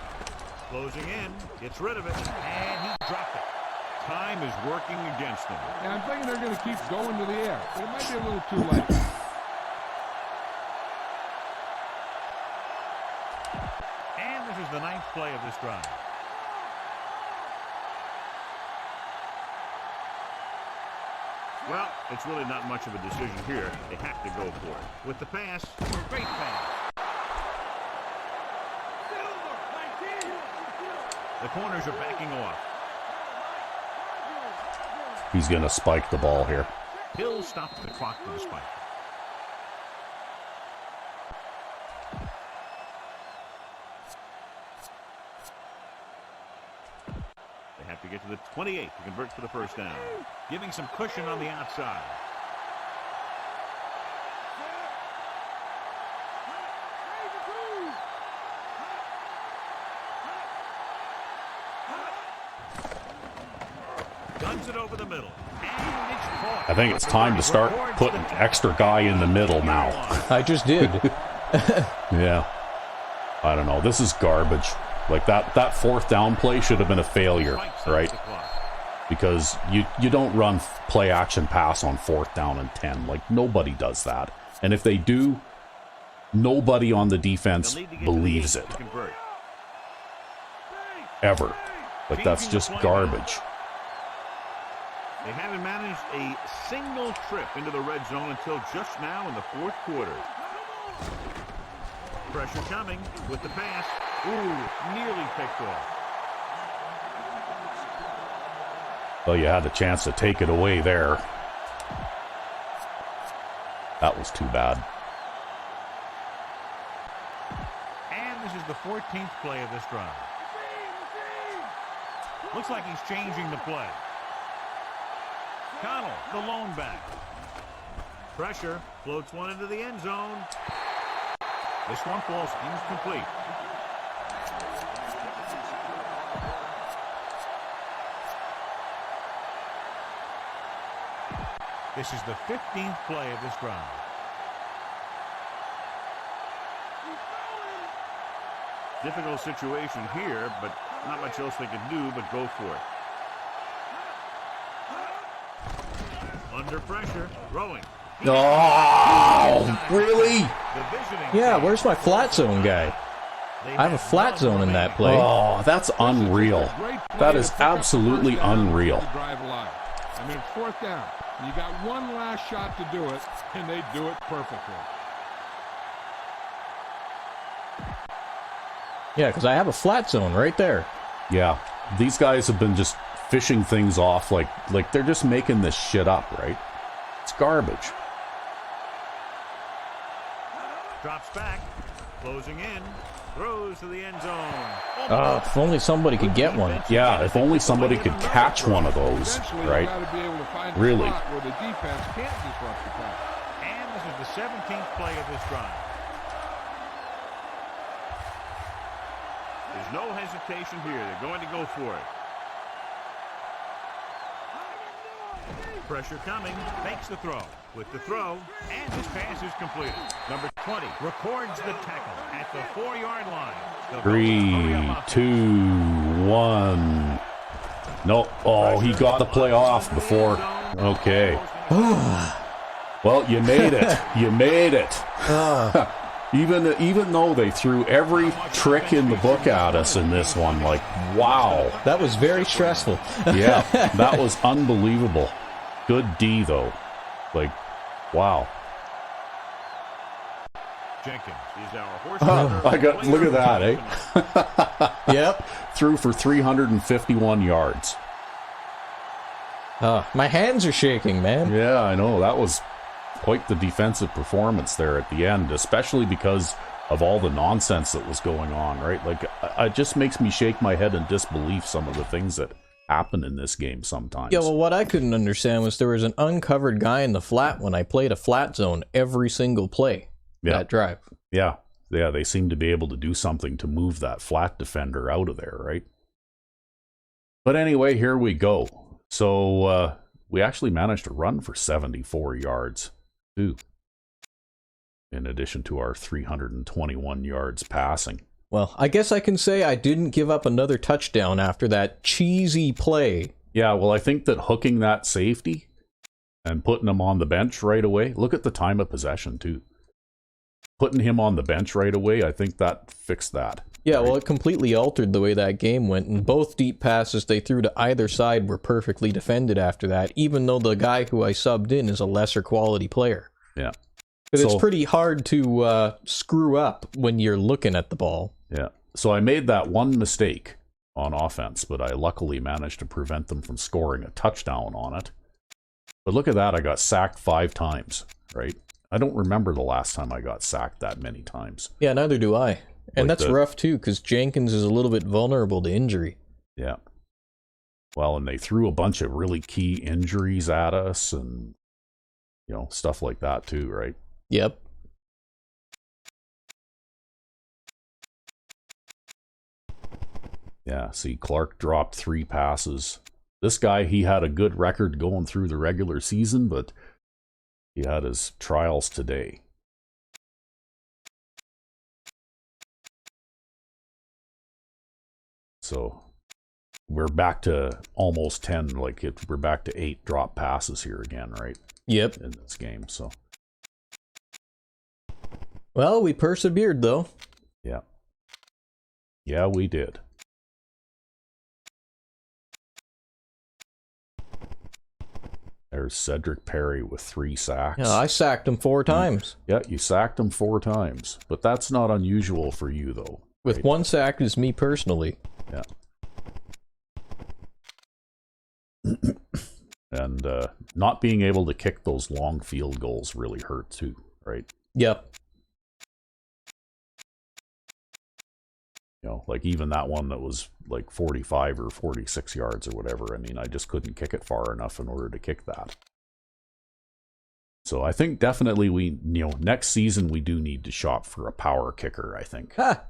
Closing in. Gets rid of it. And he dropped it. Time is working against them. Yeah, I'm thinking they're going to keep going to the air, but it might be a little too late. And this is the 9th play of this drive. Well, it's really not much of a decision here. They have to go for it. With the pass, great pass. The corners are backing off. He's going to spike the ball here. Hill stops the clock with the spike. They have to get to the 28 to convert for the first down. Giving some cushion on the outside. Guns it over the middle. And it's caught. I think it's time to start putting extra guy in the middle now. I just did. Yeah. I don't know. This is garbage. Like, that 4th down play should have been a failure, right? Because you don't run play action pass on 4th down and 10. Like, nobody does that. And if they do, nobody on the defense believes it. Ever. Like, that's just garbage. They haven't managed a single trip into the red zone until just now in the 4th quarter. Pressure coming with the pass. Ooh, nearly picked off. Well, you had the chance to take it away there. That was too bad. And this is the 14th play of this drive. Looks like he's changing the play. Connell, the lone back. Pressure, floats one into the end zone. This one falls incomplete. This is the 15th play of this drive. Difficult situation here, but not much else they can do but go for it. Under pressure, throwing. Oh, really? Yeah, where's my flat zone guy? I have a flat zone in that play. Oh, that's unreal. That is absolutely unreal. I mean, it's 4th down. You got one last shot to do it, and they do it perfectly. Yeah, because I have a flat zone right there. Yeah, these guys have been just fishing things off like they're just making this shit up, right? It's garbage. Drops back. Closing in. Throws to the end zone. If only somebody could get one. Yeah, if only somebody could catch one of those, Eventually, right? you got to be able to find a Really. spot where the defense can't disrupt the play. And this is the 17th play of this drive. There's no hesitation here. They're going to go for it. Pressure coming. Makes the throw. With the throw, and his pass is completed. Number 20 records the tackle at the 4-yard line. 3, 2, 1. No. Oh, he got the play off before. Okay. Well, you made it. You made it. Even though they threw every trick in the book at us in this one, like, wow. That was very stressful. Yeah, that was unbelievable. Good D, though. Like, wow. Jenkins is our horse. Look at that, eh? Yep. Threw for 351 yards. My hands are shaking, man. Yeah, I know. That was quite the defensive performance there at the end, especially because of all the nonsense that was going on, right? Like, it just makes me shake my head in disbelief, some of the things that happen in this game sometimes. Yeah, well, what I couldn't understand was there was an uncovered guy in the flat when I played a flat zone every single play that drive. Yeah, they seem to be able to do something to move that flat defender out of there, right? But anyway, here we go. So we actually managed to run for 74 yards, too, in addition to our 321 yards passing. Well, I guess I can say I didn't give up another touchdown after that cheesy play. Yeah, well, I think that hooking that safety and putting him on the bench right away, look at the time of possession, too. Putting him on the bench right away, I think that fixed that. Yeah, right? well, it completely altered the way that game went, and both deep passes they threw to either side were perfectly defended after that, even though the guy who I subbed in is a lesser quality player. Yeah. But it's pretty hard to screw up when you're looking at the ball. Yeah. So I made that one mistake on offense, but I luckily managed to prevent them from scoring a touchdown on it. But look at that, I got sacked 5 times, right? I don't remember the last time I got sacked that many times. Yeah, neither do I. And Like that's rough, too, because Jenkins is a little bit vulnerable to injury. Yeah. Well, and they threw a bunch of really key injuries at us and, stuff like that, too, right? Yep. Yeah, see, Clark dropped 3 passes. This guy, he had a good record going through the regular season, but he had his trials today. So we're back to almost 10, we're back to 8 drop passes here again, right? Yep. In this game, so. Well, we persevered, though. Yeah. Yeah, we did. There's Cedric Perry with 3 sacks. Yeah, I sacked him 4 times. Yeah, you sacked him 4 times. But that's not unusual for you, though. With right? 1 sack is me personally. Yeah. And not being able to kick those long field goals really hurt, too, right? Yep. Like even that one that was like 45 or 46 yards or whatever. I mean, I just couldn't kick it far enough in order to kick that. So I think definitely we, next season we do need to shop for a power kicker, I think. Ha!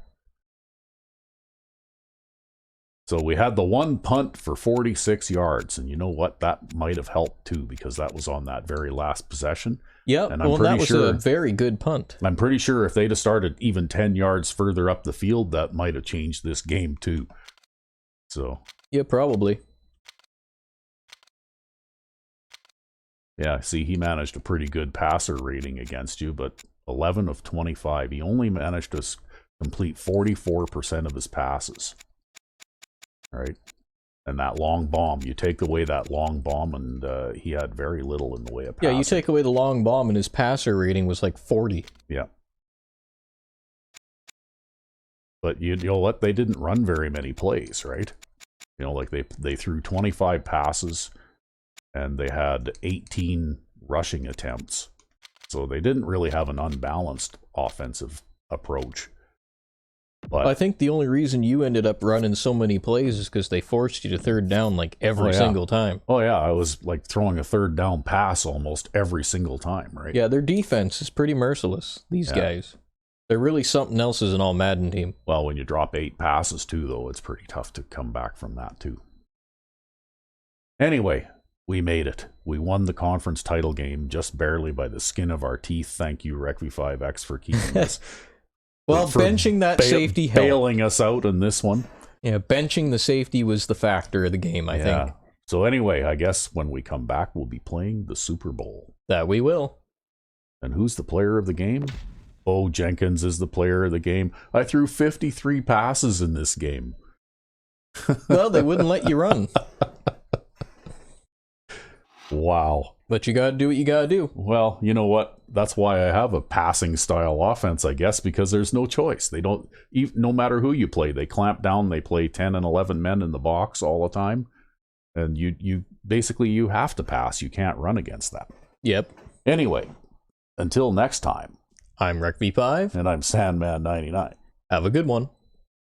So we had the 1 punt for 46 yards, and you know what? That might have helped too, because that was on that very last possession. Yep, and well, that was a very good punt. I'm pretty sure if they'd have started even 10 yards further up the field, that might have changed this game too. So. Yeah, probably. Yeah, see, he managed a pretty good passer rating against you, but 11 of 25. He only managed to complete 44% of his passes. Right? And that long bomb, you take away that long bomb, and he had very little in the way of passing. Yeah, you take away the long bomb, and his passer rating was like 40. Yeah. But you know what? They didn't run very many plays, right? Like they threw 25 passes, and they had 18 rushing attempts. So they didn't really have an unbalanced offensive approach. But I think the only reason you ended up running so many plays is because they forced you to third down like every single time. Oh yeah, I was like throwing a third down pass almost every single time, right? Yeah, their defense is pretty merciless, these guys. They're really something else as an all Madden team. Well, when you drop 8 passes too, though, it's pretty tough to come back from that too. Anyway, we made it. We won the conference title game just barely by the skin of our teeth. Thank you, RecV5X, for keeping us. Well, benching that safety helped. Bailing us out in this one. Yeah, benching the safety was the factor of the game, I think. So anyway, I guess when we come back, we'll be playing the Super Bowl. That we will. And who's the player of the game? Bo Jenkins is the player of the game. I threw 53 passes in this game. Well, they wouldn't let you run. Wow. But you got to do what you got to do. Well, you know what? That's why I have a passing style offense, I guess, because there's no choice. They don't, no matter who you play, they clamp down, they play 10 and 11 men in the box all the time. And you basically, you have to pass. You can't run against that. Yep. Anyway, until next time. I'm RecV5. And I'm Sandman99. Have a good one.